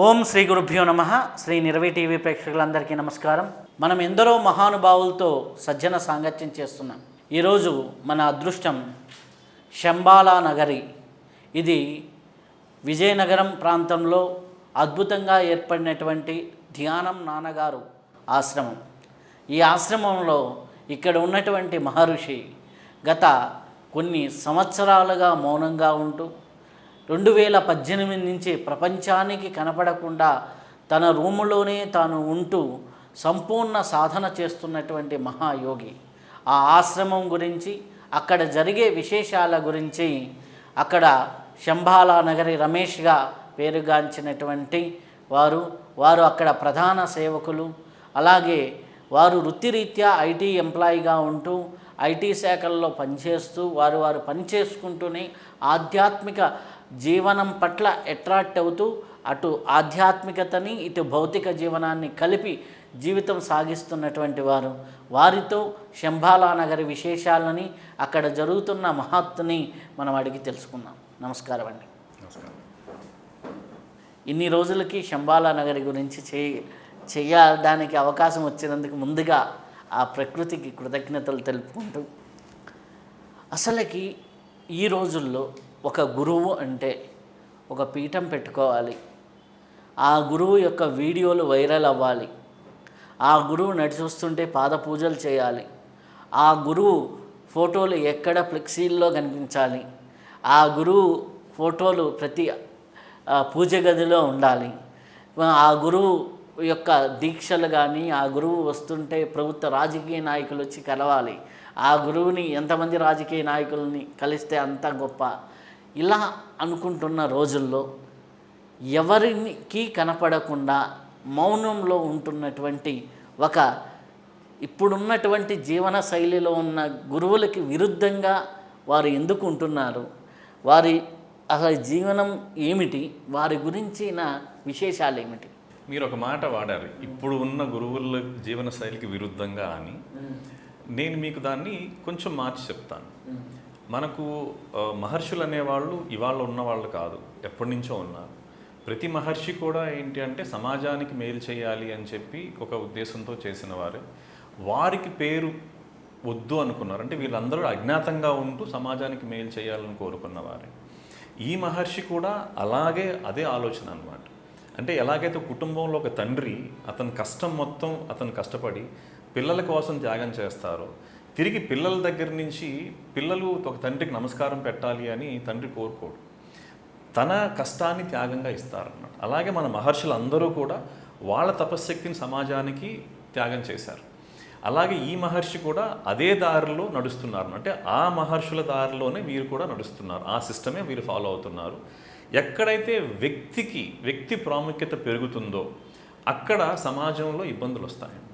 ఓం శ్రీ గురుభ్యో నమ. శ్రీ నిర్వై టీవీ ప్రేక్షకులందరికీ నమస్కారం. మనం ఎందరో మహానుభావులతో సజ్జన సాంగత్యం చేస్తున్నాం. ఈరోజు మన అదృష్టం శంబాలా నగరి. ఇది విజయనగరం ప్రాంతంలో అద్భుతంగా ఏర్పడినటువంటి ధ్యానం నాన్నగారు ఆశ్రమం. ఈ ఆశ్రమంలో ఇక్కడ ఉన్నటువంటి మహర్షి గత కొన్ని సంవత్సరాలుగా మౌనంగా ఉంటూ 2018 నుంచి ప్రపంచానికి కనపడకుండా తన రూములోనే తాను ఉంటూ సంపూర్ణ సాధన చేస్తున్నటువంటి మహాయోగి. ఆ ఆశ్రమం గురించి, అక్కడ జరిగే విశేషాల గురించి, అక్కడ శంబాలా నగరి రమేష్గా పేరుగాంచినటువంటి వారు అక్కడ ప్రధాన సేవకులు. అలాగే వారు వృత్తిరీత్యా ఐటీ ఎంప్లాయీగా ఉంటూ ఐటీ శాఖల్లో పనిచేస్తూ వారు పనిచేసుకుంటూనే ఆధ్యాత్మిక జీవనం పట్ల అట్రాక్ట్ అవుతూ అటు ఆధ్యాత్మికతని ఇటు భౌతిక జీవనాన్ని కలిపి జీవితం సాగిస్తున్నటువంటి వారితో శంబాలా నగరి విశేషాలని, అక్కడ జరుగుతున్న మహత్తుని మనం అడిగి తెలుసుకుందాం. నమస్కారం అండి. నమస్కారం. ఇన్ని రోజులకి శంబాలా నగరి గురించి చేయడానికి అవకాశం వచ్చినందుకు ముందుగా ఆ ప్రకృతికి కృతజ్ఞతలు తెలుపుకుంటూ, అసలుకి ఈ రోజుల్లో ఒక గురువు అంటే ఒక పీఠం పెట్టుకోవాలి, ఆ గురువు యొక్క వీడియోలు వైరల్ అవ్వాలి, ఆ గురువు నడిచొస్తుంటే పాద పూజలు చేయాలి, ఆ గురువు ఫోటోలు ఎక్కడ ఫ్లెక్సీల్లో కనిపించాలి, ఆ గురువు ఫోటోలు ప్రతి పూజ గదిలో ఉండాలి, ఆ గురువు యొక్క దీక్షలు కానీ, ఆ గురువు వస్తుంటే ప్రభుత్వ రాజకీయ నాయకులు వచ్చి కలవాలి, ఆ గురువుని ఎంతమంది రాజకీయ నాయకుల్ని కలిస్తే అంత గొప్ప, ఇలా అనుకుంటున్న రోజుల్లో ఎవరికి కనపడకుండా మౌనంలో ఉంటున్నటువంటి ఇప్పుడున్నటువంటి జీవన శైలిలో ఉన్న గురువులకి విరుద్ధంగా వారు ఎందుకు ఉంటున్నారు, వారి అసలు జీవనం ఏమిటి, వారి గురించిన విశేషాలు ఏమిటి? మీరు ఒక మాట వాడారు, ఇప్పుడు ఉన్న గురువుల జీవన శైలికి విరుద్ధంగా అని. నేను మీకు దాన్ని కొంచెం మార్చి చెప్తాను. మనకు మహర్షులు అనేవాళ్ళు ఇవాళ ఉన్నవాళ్ళు కాదు, ఎప్పటి నుంచో ఉన్నారు. ప్రతి మహర్షి కూడా ఏంటి అంటే సమాజానికి మేలు చేయాలి అని చెప్పి ఒక ఉద్దేశంతో చేసిన వారే. వారికి పేరు వద్దు అనుకున్నారు, అంటే వీళ్ళందరూ అజ్ఞాతంగా ఉంటూ సమాజానికి మేలు చేయాలని కోరుకున్నవారే. ఈ మహర్షి కూడా అదే ఆలోచన అన్నమాట. అంటే ఎలాగైతే కుటుంబంలో ఒక తండ్రి అతని కష్టం మొత్తం అతను కష్టపడి పిల్లల కోసం త్యాగం చేస్తారో, తిరిగి పిల్లల దగ్గర నుంచి పిల్లలు ఒక తండ్రికి నమస్కారం పెట్టాలి అని తండ్రి కోరుకోడు, తన కష్టాన్ని త్యాగంగా ఇస్తారన్నమాట. అలాగే మన మహర్షులు అందరూ కూడా వాళ్ళ తపశ్శక్తిని సమాజానికి త్యాగం చేశారు. అలాగే ఈ మహర్షి కూడా అదే దారిలో నడుస్తున్నారు, అంటే ఆ మహర్షుల దారిలోనే వీరు కూడా నడుస్తున్నారు, ఆ సిస్టమే వీరు ఫాలో అవుతున్నారు. ఎక్కడైతే వ్యక్తి ప్రాముఖ్యత పెరుగుతుందో అక్కడ సమాజంలో ఇబ్బందులు వస్తాయండి.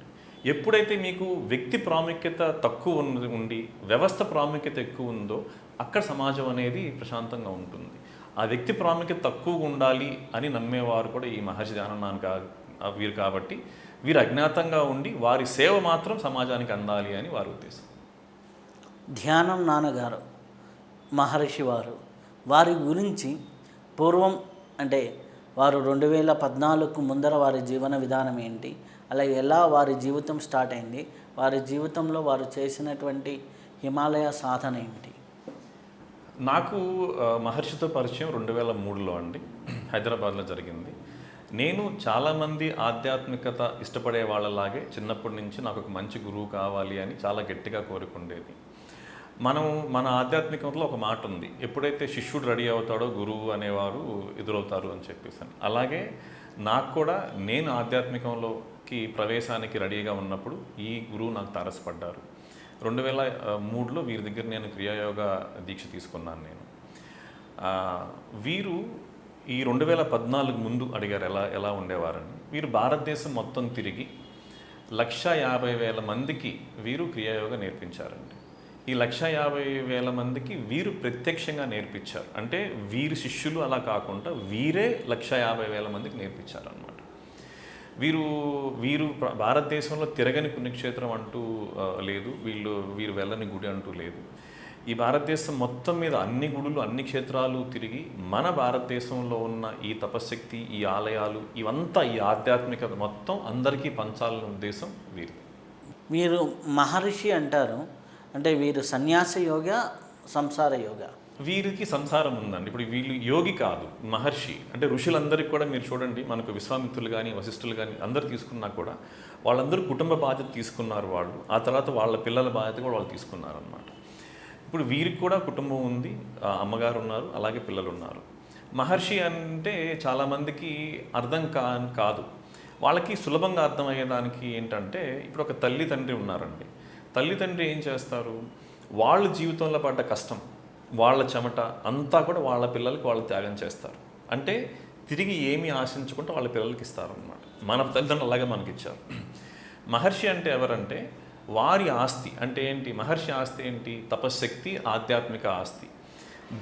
ఎప్పుడైతే మీకు వ్యక్తి ప్రాముఖ్యత తక్కువ ఉండి వ్యవస్థ ప్రాముఖ్యత ఎక్కువ ఉందో అక్కడ సమాజం అనేది ప్రశాంతంగా ఉంటుంది. ఆ వ్యక్తి ప్రాముఖ్యత తక్కువగా ఉండాలి అని నమ్మేవారు కూడా ఈ మహర్షి ధ్యానం వీరు కాబట్టి వీరు అజ్ఞాతంగా ఉండి వారి సేవ మాత్రం సమాజానికి అందాలి అని వారి ఉద్దేశం. ధ్యానం నాన్నగారు మహర్షి వారి గురించి పూర్వం అంటే వారు 2014కు ముందర వారి జీవన విధానం ఏంటి, అలాగే ఎలా వారి జీవితం స్టార్ట్ అయింది, వారి జీవితంలో వారు చేసినటువంటి హిమాలయ సాధన ఏమిటి? నాకు మహర్షితో పరిచయం 2003లో అండి, హైదరాబాద్లో జరిగింది. నేను చాలామంది ఆధ్యాత్మికత ఇష్టపడే వాళ్ళలాగే చిన్నప్పటి నుంచి నాకు ఒక మంచి గురువు కావాలి అని చాలా గట్టిగా కోరుకుండేది. మన ఆధ్యాత్మికంలో ఒక మాట ఉంది, ఎప్పుడైతే శిష్యుడు రెడీ అవుతాడో గురువు అనేవారు ఎదురవుతారు అని చెప్పేసి. అలాగే నాకు కూడా నేను ఆధ్యాత్మికంలోకి ప్రవేశానికి రెడీగా ఉన్నప్పుడు ఈ గురువు నాకు తారసపడ్డారు. 2003లో వీరి దగ్గర నేను క్రియాయోగ దీక్ష తీసుకున్నాను నేను. వీరు ఈ 2014 ముందు అడిగారు ఎలా ఉండేవారని. వీరు భారతదేశం మొత్తం తిరిగి 150,000 మందికి వీరు క్రియాయోగ నేర్పించారండి. ఈ 150,000 మందికి వీరు ప్రత్యక్షంగా నేర్పించారు, అంటే వీరి శిష్యులు అలా కాకుండా వీరే 150,000 మందికి నేర్పించారన్నమాట. వీరు భారతదేశంలో తిరగని పుణ్యక్షేత్రం అంటూ లేదు, వీరు వెళ్ళని గుడి అంటూ లేదు. ఈ భారతదేశం మొత్తం మీద అన్ని గుడులు అన్ని క్షేత్రాలు తిరిగి మన భారతదేశంలో ఉన్న ఈ తపశ్శక్తి, ఈ ఆలయాలు, ఇవంతా ఈ ఆధ్యాత్మికత మొత్తం అందరికీ పంచాలనే ఉద్దేశం వీరిది. మీరు మహర్షి అంటారు, అంటే వీరు సన్యాస యోగ, సంసార యోగ? వీరికి సంసారం ఉందండి. ఇప్పుడు వీళ్ళు యోగి కాదు, మహర్షి. అంటే ఋషులందరికీ కూడా మీరు చూడండి, మనకు విశ్వామిత్రులు కానీ వశిష్ఠులు కానీ అందరు తీసుకున్నా కూడా వాళ్ళందరూ కుటుంబ బాధ్యత తీసుకున్నారు వాళ్ళు. ఆ తర్వాత వాళ్ళ పిల్లల బాధ్యత కూడా వాళ్ళు తీసుకున్నారు అన్నమాట. ఇప్పుడు వీరికి కూడా కుటుంబం ఉంది, అమ్మగారు ఉన్నారు, అలాగే పిల్లలు ఉన్నారు. మహర్షి అంటే చాలామందికి అర్థం కాదు. వాళ్ళకి సులభంగా అర్థమయ్యేదానికి ఏంటంటే, ఇప్పుడు ఒక తల్లి తండ్రి ఉన్నారండి. తల్లి తండ్రి ఏం చేస్తారు, వాళ్ళ జీవితంలో పడ్డ కష్టం, వాళ్ళ చెమట అంతా కూడా వాళ్ళ పిల్లలకి వాళ్ళు త్యాగం చేస్తారు. అంటే తిరిగి ఏమీ ఆశించకుండా వాళ్ళ పిల్లలకి ఇస్తారనమాట. మన తల్లిదండ్రులు అలాగే మనకి ఇచ్చారు. మహర్షి అంటే ఎవరంటే వారి ఆస్తి అంటే ఏంటి, మహర్షి ఆస్తి ఏంటి, తపశ్శక్తి, ఆస్తి.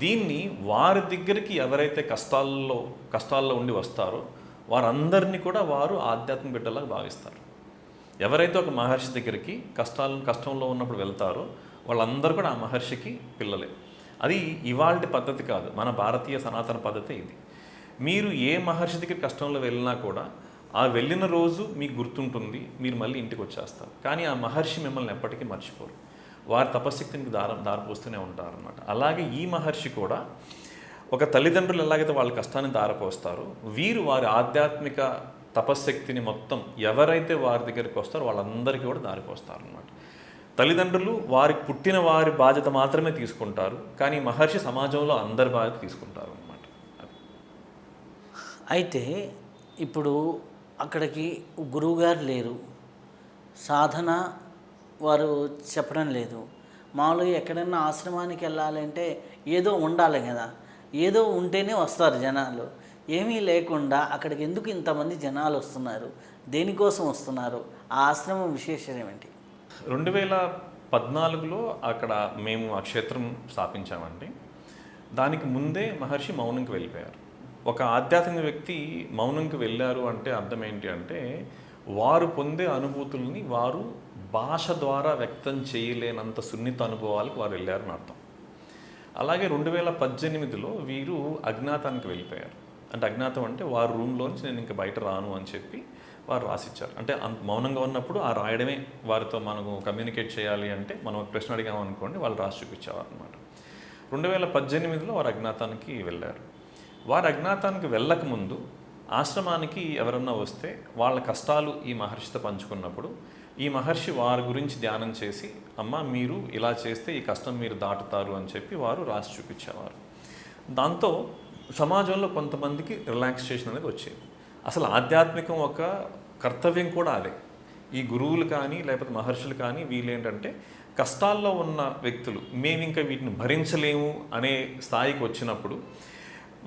దీన్ని వారి దగ్గరికి ఎవరైతే కష్టాల్లో ఉండి వస్తారో వారందరినీ కూడా వారు ఆధ్యాత్మిక బిడ్డలాగా భావిస్తారు. ఎవరైతే ఒక మహర్షి దగ్గరికి కష్టంలో ఉన్నప్పుడు వెళ్తారో వాళ్ళందరూ కూడా ఆ మహర్షికి పిల్లలే. అది ఇవాల్టి పద్ధతి కాదు, మన భారతీయ సనాతన పద్ధతి ఇది. మీరు ఏ మహర్షి దగ్గర కష్టంలో వెళ్ళినా కూడా ఆ వెళ్ళిన రోజు మీకు గుర్తుంటుంది, మీరు మళ్ళీ ఇంటికి వచ్చేస్తారు. కానీ ఆ మహర్షి మిమ్మల్ని ఎప్పటికీ మర్చిపోరు. వారి తపశ్శక్తిని దారిపోస్తూనే ఉంటారన్నమాట. అలాగే ఈ మహర్షి కూడా ఒక తల్లిదండ్రులు ఎలాగైతే వాళ్ళ కష్టాన్ని దారిపోస్తారో, వీరు వారి ఆధ్యాత్మిక తపశ్శక్తిని మొత్తం ఎవరైతే వారి దగ్గరికి వస్తారో వాళ్ళందరికీ కూడా దారిపోస్తారన్నమాట. తల్లిదండ్రులు వారికి పుట్టిన వారి బాధ్యత మాత్రమే తీసుకుంటారు, కానీ మహర్షి సమాజంలో అందరి బాధ్యత తీసుకుంటారు అన్నమాట. అయితే ఇప్పుడు అక్కడికి గురువుగారు లేరు, సాధన వారు చెప్పడం లేదు. మామూలుగా ఎక్కడైనా ఆశ్రమానికి వెళ్ళాలంటే ఏదో ఉండాలి కదా, ఏదో ఉంటేనే వస్తారు జనాలు. ఏమీ లేకుండా అక్కడికి ఎందుకు ఇంతమంది జనాలు వస్తున్నారు, దేనికోసం వస్తున్నారు, ఆ ఆశ్రమం విశేషం ఏమిటి? 2014లో అక్కడ మేము ఆ క్షేత్రం స్థాపించామండి. దానికి ముందే మహర్షి మౌనంకి వెళ్ళిపోయారు. ఒక ఆధ్యాత్మిక వ్యక్తి మౌనంకి వెళ్ళారు అంటే అర్థం ఏంటి అంటే, వారు పొందే అనుభూతుల్ని వారు భాష ద్వారా వ్యక్తం చేయలేనంత సున్నిత అనుభవాలకు వారు వెళ్ళారని అర్థం. అలాగే 2018లో వీరు అజ్ఞాతానికి వెళ్ళిపోయారు. అంటే అజ్ఞాతం అంటే వారి రూమ్లోంచి నేను ఇంకా బయట రాను అని చెప్పి వారు రాసిచ్చారు. అంటే మౌనంగా ఉన్నప్పుడు ఆ రాయడమే వారితో మనకు కమ్యూనికేట్ చేయాలి అంటే మనం ప్రశ్న అడిగామనుకోండి, వాళ్ళు రాసి చూపించేవారు అనమాట. 2018లో వారు అజ్ఞాతానికి వెళ్ళారు. వారు అజ్ఞాతానికి వెళ్ళకముందు ఆశ్రమానికి ఎవరన్నా వస్తే వాళ్ళ కష్టాలు ఈ మహర్షితో పంచుకున్నప్పుడు ఈ మహర్షి వారి గురించి ధ్యానం చేసి, అమ్మ మీరు ఇలా చేస్తే ఈ కష్టం మీరు దాటుతారు అని చెప్పి వారు రాసి చూపించేవారు. దాంతో సమాజంలో కొంతమందికి రిలాక్సేషన్ అనేది వచ్చేది. అసలు ఆధ్యాత్మికం ఒక కర్తవ్యం కూడా అదే. ఈ గురువులు కానీ లేకపోతే మహర్షులు కానీ వీళ్ళేంటంటే కష్టాల్లో ఉన్న వ్యక్తులు మేము ఇంకా వీటిని భరించలేము అనే స్థాయికి వచ్చినప్పుడు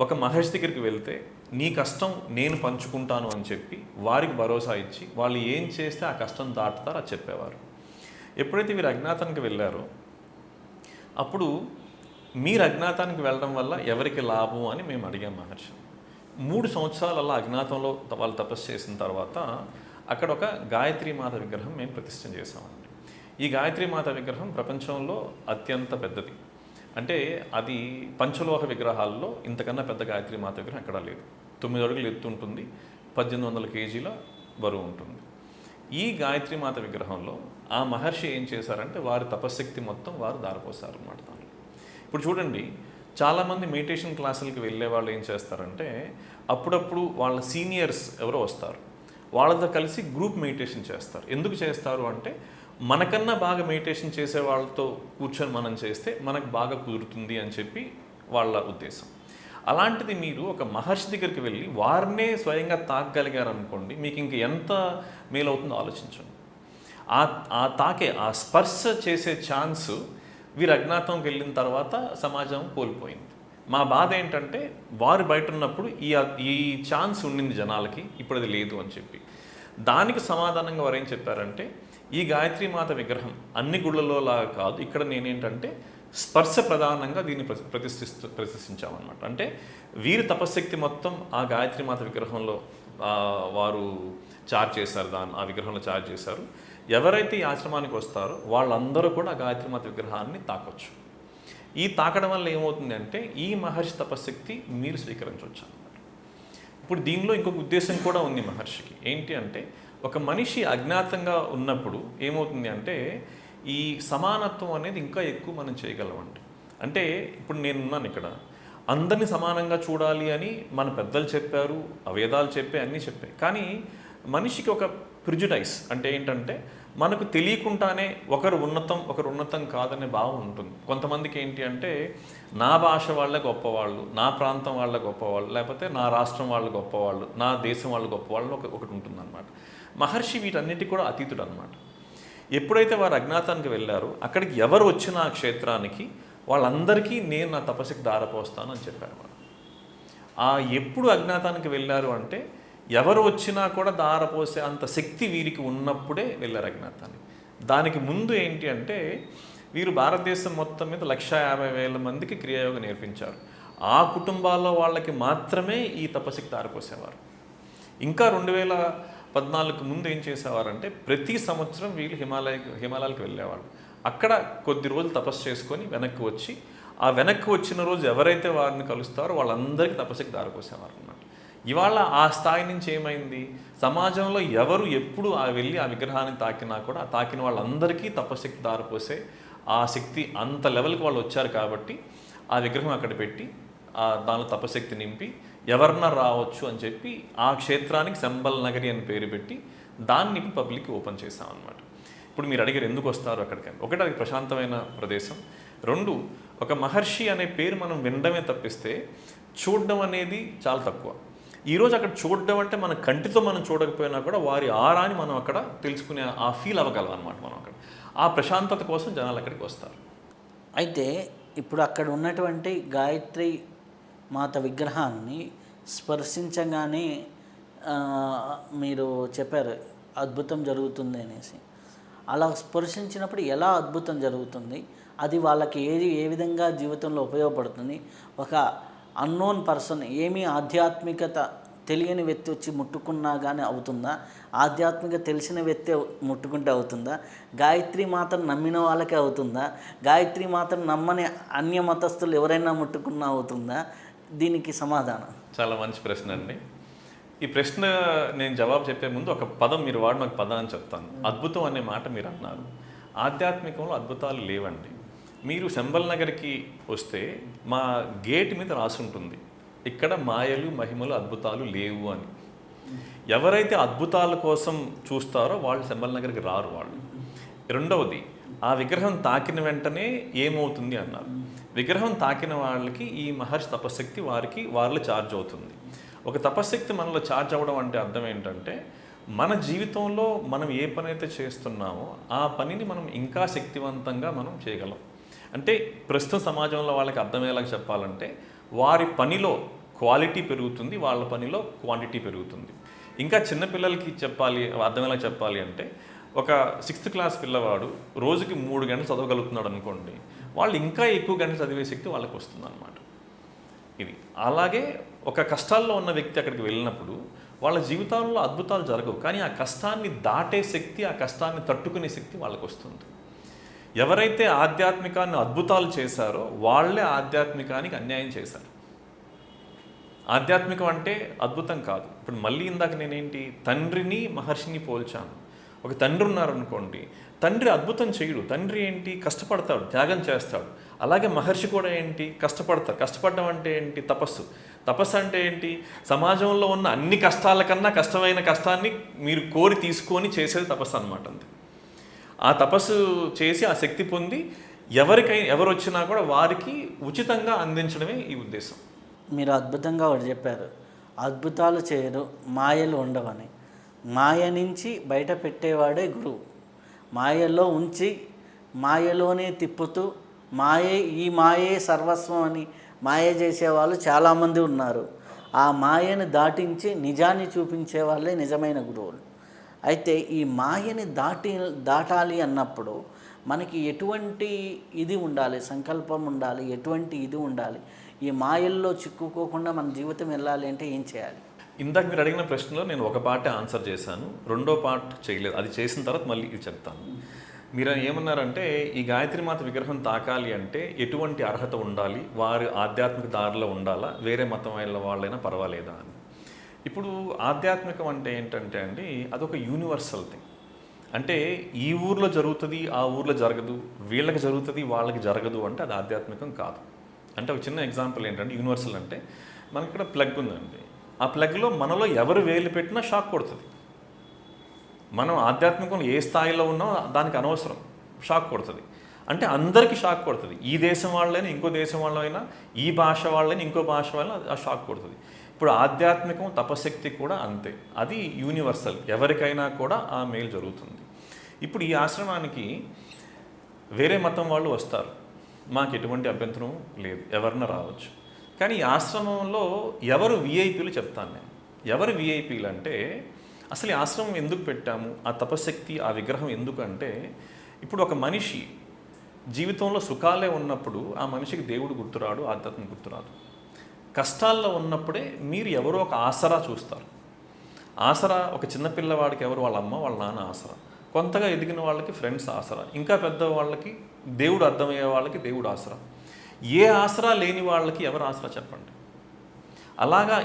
ఒక మహర్షి దగ్గరికి వెళ్తే నీ కష్టం నేను పంచుకుంటాను అని చెప్పి వారికి భరోసా ఇచ్చి వాళ్ళు ఏం చేస్తే ఆ కష్టం దాటుతారో అది చెప్పేవారు. ఎప్పుడైతే వీరు అజ్ఞాతానికి వెళ్ళారో అప్పుడు మీరు అజ్ఞాతానికి వెళ్ళడం వల్ల ఎవరికి లాభం అని మేము అడిగాం మహర్షి. 3 సంవత్సరాలు అలా అజ్ఞాతంలో వాళ్ళు తపస్సు చేసిన తర్వాత అక్కడ ఒక గాయత్రీమాత విగ్రహం మేము ప్రతిష్ఠ చేసామండి. ఈ గాయత్రీమాత విగ్రహం ప్రపంచంలో అత్యంత పెద్దది. అంటే అది పంచలోహ విగ్రహాల్లో ఇంతకన్నా పెద్ద గాయత్రీమాత విగ్రహం ఎక్కడా లేదు. 9 అడుగులు ఎత్తు ఉంటుంది, 1800 కేజీల బరువు ఉంటుంది. ఈ గాయత్రీమాత విగ్రహంలో ఆ మహర్షి ఏం చేశారంటే వారి తపశ్శక్తి మొత్తం వారు దారిపోసారు అన్నమాట దానిలో. ఇప్పుడు చూడండి, చాలామంది మెడిటేషన్ క్లాసులకి వెళ్ళే వాళ్ళు ఏం చేస్తారంటే అప్పుడప్పుడు వాళ్ళ సీనియర్స్ ఎవరో వస్తారు, వాళ్ళతో కలిసి గ్రూప్ మెడిటేషన్ చేస్తారు. ఎందుకు చేస్తారు అంటే మనకన్నా బాగా మెడిటేషన్ చేసే వాళ్ళతో కూర్చొని మనం చేస్తే మనకు బాగా కుదురుతుంది అని చెప్పి వాళ్ళ ఉద్దేశం. అలాంటిది మీరు ఒక మహర్షి దగ్గరికి వెళ్ళి వారినే స్వయంగా తాకగలిగారు అనుకోండి, మీకు ఇంక ఎంత మేలవుతుందో ఆలోచించండి. ఆ తాకే ఆ స్పర్శ చేసే ఛాన్స్ వీరు అజ్ఞాతంకి వెళ్ళిన తర్వాత సమాజం కోల్పోయింది. మా బాధ ఏంటంటే వారు బయట ఉన్నప్పుడు ఈ ఛాన్స్ ఉండింది జనాలకి, ఇప్పుడు అది లేదు అని చెప్పి. దానికి సమాధానంగా వారు ఏం చెప్పారంటే ఈ గాయత్రీమాత విగ్రహం అన్ని గుళ్ళలో లాగా కాదు, ఇక్కడ నేనేంటంటే స్పర్శ ప్రధానంగా దీన్ని ప్రతిష్ఠించామన్నమాట. అంటే వీరి తపశ్శక్తి మొత్తం ఆ గాయత్రీమాత విగ్రహంలో వారు చార్జ్ చేశారు, ఆ విగ్రహంలో చార్జ్ చేశారు. ఎవరైతే ఈ ఆశ్రమానికి వస్తారో వాళ్ళందరూ కూడా ఆ గాయత్రీమాత విగ్రహాన్ని తాకొచ్చు. ఈ తాకడం వల్ల ఏమవుతుంది అంటే ఈ మహర్షి తపశక్తి మీరు స్వీకరించవచ్చు అన్నమాట. ఇప్పుడు దీనిలో ఇంకొక ఉద్దేశం కూడా ఉంది మహర్షికి. ఏంటి అంటే ఒక మనిషి అజ్ఞాతంగా ఉన్నప్పుడు ఏమవుతుంది అంటే ఈ సమానత్వం అనేది ఇంకా ఎక్కువ మనం చేయగలమండి. అంటే ఇప్పుడు నేనున్నాను ఇక్కడ, అందరినీ సమానంగా చూడాలి అని మన పెద్దలు చెప్పారు, వేదాలు చెప్పాయి, అన్నీ చెప్పాయి. కానీ మనిషికి ఒక ప్రిజుడైస్ అంటే ఏంటంటే మనకు తెలియకుండానే ఒకరు ఉన్నతం కాదనే భావం ఉంటుంది. కొంతమందికి ఏంటి అంటే నా భాష వాళ్ళే గొప్పవాళ్ళు, నా ప్రాంతం వాళ్ళ గొప్పవాళ్ళు, లేకపోతే నా రాష్ట్రం వాళ్ళు గొప్పవాళ్ళు, నా దేశం వాళ్ళు గొప్పవాళ్ళు ఒకటి ఉంటుందన్నమాట. మహర్షి వీటన్నిటికీ కూడా అతీతుడు అనమాట. ఎప్పుడైతే వారు అజ్ఞాతానికి వెళ్ళారో అక్కడికి ఎవరు వచ్చిన ఆ క్షేత్రానికి వాళ్ళందరికీ నేను నా తపస్సుకి దారపోస్తాను అని చెప్పారు వాళ్ళు. ఎప్పుడు అజ్ఞాతానికి వెళ్ళారు అంటే ఎవరు వచ్చినా కూడా దారపోసే అంత శక్తి వీరికి ఉన్నప్పుడే వెళ్ళారు అజ్ఞాతానికి. దానికి ముందు ఏంటి అంటే వీరు భారతదేశం మొత్తం మీద 150,000 మందికి క్రియాయోగం నేర్పించారు. ఆ కుటుంబాల్లో వాళ్ళకి మాత్రమే ఈ తపస్సుకి దారపోసేవారు. ఇంకా 2014 ముందు ఏం చేసేవారంటే ప్రతి సంవత్సరం వీళ్ళు హిమాలయాలకు వెళ్ళేవాళ్ళు. అక్కడ కొద్ది రోజులు తపస్సు చేసుకొని వెనక్కి వచ్చి ఆ వెనక్కి వచ్చిన రోజు ఎవరైతే వారిని కలుస్తారో వాళ్ళందరికీ తపస్సుకి దారిపోసేవారు అన్నమాట. ఇవాళ ఆ స్థాయి నుంచి ఏమైంది, సమాజంలో ఎవరు ఎప్పుడు వెళ్ళి ఆ విగ్రహాన్ని తాకినా కూడా ఆ తాకిన వాళ్ళందరికీ తపస్సుకి దారిపోసే ఆ శక్తి అంత లెవెల్కి వాళ్ళు వచ్చారు. కాబట్టి ఆ విగ్రహం అక్కడ పెట్టి దానిలో తపశక్తి నింపి ఎవరన్నా రావచ్చు అని చెప్పి ఆ క్షేత్రానికి సంబల్ నగరి అని పేరు పెట్టి దాన్ని పబ్లిక్ ఓపెన్ చేసామన్నమాట. ఇప్పుడు మీరు అడిగారు ఎందుకు వస్తారు అక్కడికి. ఒకటి, అది ప్రశాంతమైన ప్రదేశం. 2, ఒక మహర్షి అనే పేరు మనం వినడమే తప్పిస్తే చూడడం అనేది చాలా తక్కువ. ఈరోజు అక్కడ చూడడం అంటే మన కంటితో మనం చూడకపోయినా కూడా వారి ఆరాని మనం అక్కడ తెలుసుకునే ఆ ఫీల్ అవ్వగలం అనమాట. మనం అక్కడ ఆ ప్రశాంతత కోసం జనాలు అక్కడికి వస్తారు. అయితే ఇప్పుడు అక్కడ ఉన్నటువంటి గాయత్రి మాత విగ్రహాన్ని స్పర్శించగానే మీరు చెప్పారు అద్భుతం జరుగుతుంది అనేసి. అలా స్పర్శించినప్పుడు ఎలా అద్భుతం జరుగుతుంది, అది వాళ్ళకి ఏ విధంగా జీవితంలో ఉపయోగపడుతుంది? ఒక అన్నోన్ పర్సన్, ఏమీ ఆధ్యాత్మికత తెలియని వ్యక్తి వచ్చి ముట్టుకున్నా కానీ అవుతుందా? ఆధ్యాత్మిక తెలిసిన వ్యక్తి ముట్టుకుంటే అవుతుందా? గాయత్రి మాతను నమ్మిన వాళ్ళకే అవుతుందా? గాయత్రి మాతను నమ్మని అన్య మతస్థులు ఎవరైనా ముట్టుకున్నా అవుతుందా? దీనికి సమాధానం. చాలా మంచి ప్రశ్న అండి. ఈ ప్రశ్న నేను జవాబు చెప్పే ముందు ఒక పదం మీరు వాడిన ఒక పదాన్ని చెప్తాను. అద్భుతం అనే మాట మీరు అన్నారు. ఆధ్యాత్మికంలో అద్భుతాలు లేవండి. మీరు సంబల్ నగర్కి వస్తే మా గేట్ మీద రాసుంటుంది ఇక్కడ మాయలు మహిమలు అద్భుతాలు లేవు అని. ఎవరైతే అద్భుతాల కోసం చూస్తారో వాళ్ళు సంబల్ నగర్కి రారు వాళ్ళు. 2వది, ఆ విగ్రహం తాకిన వెంటనే ఏమవుతుంది అన్నారు. విగ్రహం తాకిన వాళ్ళకి ఈ మహర్షి తపశక్తి వారిలో ఛార్జ్ అవుతుంది. ఒక తపశక్తి మనలో ఛార్జ్ అవ్వడం అంటే అర్థం ఏంటంటే మన జీవితంలో మనం ఏ పని అయితే చేస్తున్నామో ఆ పనిని మనం ఇంకా శక్తివంతంగా మనం చేయగలం. అంటే ప్రస్తుత సమాజంలో వాళ్ళకి అర్థమయ్యేలాగా చెప్పాలంటే వారి పనిలో క్వాలిటీ పెరుగుతుంది, వాళ్ళ పనిలో క్వాంటిటీ పెరుగుతుంది. ఇంకా చిన్నపిల్లలకి అర్థమయ్యేలా చెప్పాలి అంటే ఒక 6th క్లాస్ పిల్లవాడు రోజుకి 3 గంటలు చదవగలుగుతున్నాడు అనుకోండి, వాళ్ళు ఇంకా ఎక్కువ గంటలు చదివే శక్తి వాళ్ళకి వస్తుంది అన్నమాట. ఇది అలాగే ఒక కష్టాల్లో ఉన్న వ్యక్తి అక్కడికి వెళ్ళినప్పుడు వాళ్ళ జీవితాల్లో అద్భుతాలు జరగవు, కానీ ఆ కష్టాన్ని దాటే శక్తి, ఆ కష్టాన్ని తట్టుకునే శక్తి వాళ్ళకి వస్తుంది. ఎవరైతే ఆధ్యాత్మికాన్ని అద్భుతాలు చేశారో వాళ్ళే ఆధ్యాత్మికానికి అన్యాయం చేశారు. ఆధ్యాత్మికం అంటే అద్భుతం కాదు. ఇప్పుడు మళ్ళీ ఇందాక నేనేంటి తండ్రిని మహర్షిని పోల్చాను. ఒక తండ్రి ఉన్నారనుకోండి, తండ్రి అద్భుతం చేయడు. తండ్రి ఏంటి కష్టపడతాడు, త్యాగం చేస్తాడు. అలాగే మహర్షి కూడా ఏంటి కష్టపడతారు. కష్టపడడం అంటే ఏంటి తపస్సు. తపస్సు అంటే ఏంటి సమాజంలో ఉన్న అన్ని కష్టాల కన్నా కష్టమైన కష్టాన్ని మీరు కోరి తీసుకొని చేసేది తపస్సు అనమాట. అంతే. ఆ తపస్సు చేసి ఆ శక్తి పొంది ఎవరు వచ్చినా కూడా వారికి ఉచితంగా అందించడమే ఈ ఉద్దేశం. మీరు అద్భుతంగా ఒకటి చెప్పారు, అద్భుతాలు చేయరు మాయలు ఉండవని. మాయ నుంచి బయట పెట్టేవాడే గురువు. మాయలో ఉంచి మాయలోనే తిప్పుతూ ఈ మాయే సర్వస్వం అని మాయ చేసేవాళ్ళు చాలామంది ఉన్నారు. ఆ మాయను దాటించి నిజాన్ని చూపించే వాళ్ళే నిజమైన గురువులు. అయితే ఈ మాయని దాటాలి అన్నప్పుడు మనకి ఎటువంటి ఇది ఉండాలి, సంకల్పం ఉండాలి, ఎటువంటి ఇది ఉండాలి? ఈ మాయల్లో చిక్కుకోకుండా మన జీవితం వెళ్ళాలి అంటే ఏం చేయాలి? ఇందాక మీరు అడిగిన ప్రశ్నలో నేను ఒక పార్ట్ ఆన్సర్ చేశాను, 2వ పార్ట్ చేయలేదు. అది చేసిన తర్వాత మళ్ళీ ఇది చెప్తాను. మీరు ఏమన్నారంటే ఈ గాయత్రి మాత విగ్రహం తాకాలి అంటే ఎటువంటి అర్హత ఉండాలి, వారి ఆధ్యాత్మిక దారిలో ఉండాలా, వేరే మతం వాళ్ళైనా పర్వాలేదా అని. ఇప్పుడు ఆధ్యాత్మికం అంటే ఏంటంటే అండి, అదొక యూనివర్సల్ థింగ్. అంటే ఈ ఊర్లో జరుగుతుంది, ఆ ఊర్లో జరగదు, వీళ్ళకి జరుగుతుంది, వాళ్ళకి జరగదు అంటే అది ఆధ్యాత్మికం కాదు. అంటే ఒక చిన్న ఎగ్జాంపుల్ ఏంటంటే యూనివర్సల్ అంటే మనకి ఇక్కడ ప్లగ్ ఉందండి, ఆ ప్లగ్లో మనలో ఎవరు వేలు పెట్టినా షాక్ కొడుతుంది. మనం ఆధ్యాత్మికంలో ఏ స్థాయిలో ఉన్నా దానికి అనవసరం, షాక్ కొడుతుంది. అంటే అందరికీ షాక్ కొడుతుంది. ఈ దేశం వాళ్ళైనా ఇంకో దేశం వాళ్ళైనా, ఈ భాష వాళ్ళైనా ఇంకో భాష వాళ్ళైనా ఆ షాక్ కొడుతుంది. ఇప్పుడు ఆధ్యాత్మికం తపశక్తి కూడా అంతే, అది యూనివర్సల్, ఎవరికైనా కూడా ఆ మేలు జరుగుతుంది. ఇప్పుడు ఈ ఆశ్రమానికి వేరే మతం వాళ్ళు వస్తారు, మాకు ఎటువంటి అభ్యంతరం లేదు, ఎవరన్నా రావచ్చు. కానీ ఈ ఆశ్రమంలో ఎవరు విఐపీలు చెప్తాను నేను. ఎవరు విఐపీలు అంటే, అసలు ఈ ఆశ్రమం ఎందుకు పెట్టాము, ఆ తపశక్తి, ఆ విగ్రహం ఎందుకు అంటే, ఇప్పుడు ఒక మనిషి జీవితంలో సుఖాలే ఉన్నప్పుడు ఆ మనిషికి దేవుడు గుర్తురాడు, ఆధ్యాత్మిక గుర్తురాదు. కష్టాల్లో ఉన్నప్పుడే మీరు ఎవరో ఒక ఆసరా చూస్తారు. ఆసరా ఒక చిన్నపిల్లవాడికి ఎవరు, వాళ్ళ అమ్మ వాళ్ళ నాన్న ఆసరా, కొంతగా ఎదిగిన వాళ్ళకి ఫ్రెండ్స్ ఆసరా, ఇంకా పెద్ద వాళ్ళకి దేవుడు అర్థమయ్యే వాళ్ళకి దేవుడు ఆసరా. ఏ ఆసరా లేని వాళ్ళకి ఎవరు ఆసరా చెప్పండి. అలాగా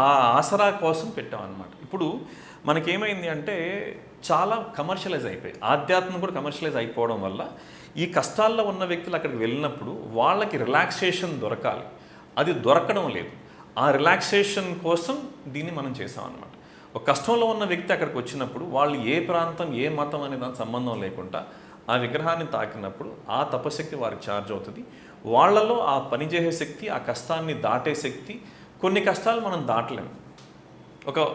ఆ ఆసరా కోసం పెట్టామన్నమాట. ఇప్పుడు మనకేమైంది అంటే చాలా కమర్షియలైజ్ అయిపోయి, ఆధ్యాత్మం కూడా కమర్షియలైజ్ అయిపోవడం వల్ల ఈ కష్టాల్లో ఉన్న వ్యక్తులు అక్కడికి వెళ్ళినప్పుడు వాళ్ళకి రిలాక్సేషన్ దొరకాలి, అది దొరకడం లేదు. ఆ రిలాక్సేషన్ కోసం దీన్ని మనం చేసామన్నమాట. ఒక కష్టంలో ఉన్న వ్యక్తి అక్కడికి వచ్చినప్పుడు వాళ్ళు ఏ ప్రాంతం, ఏ మతం అనే దానికి సంబంధం లేకుండా ఆ విగ్రహాన్ని తాకినప్పుడు ఆ తపశక్తి వారికి ఛార్జ్ అవుతుంది. వాళ్ళలో ఆ పనిచేసే శక్తి, ఆ కష్టాన్ని దాటే శక్తి. కొన్ని కష్టాలు మనం దాటలేము.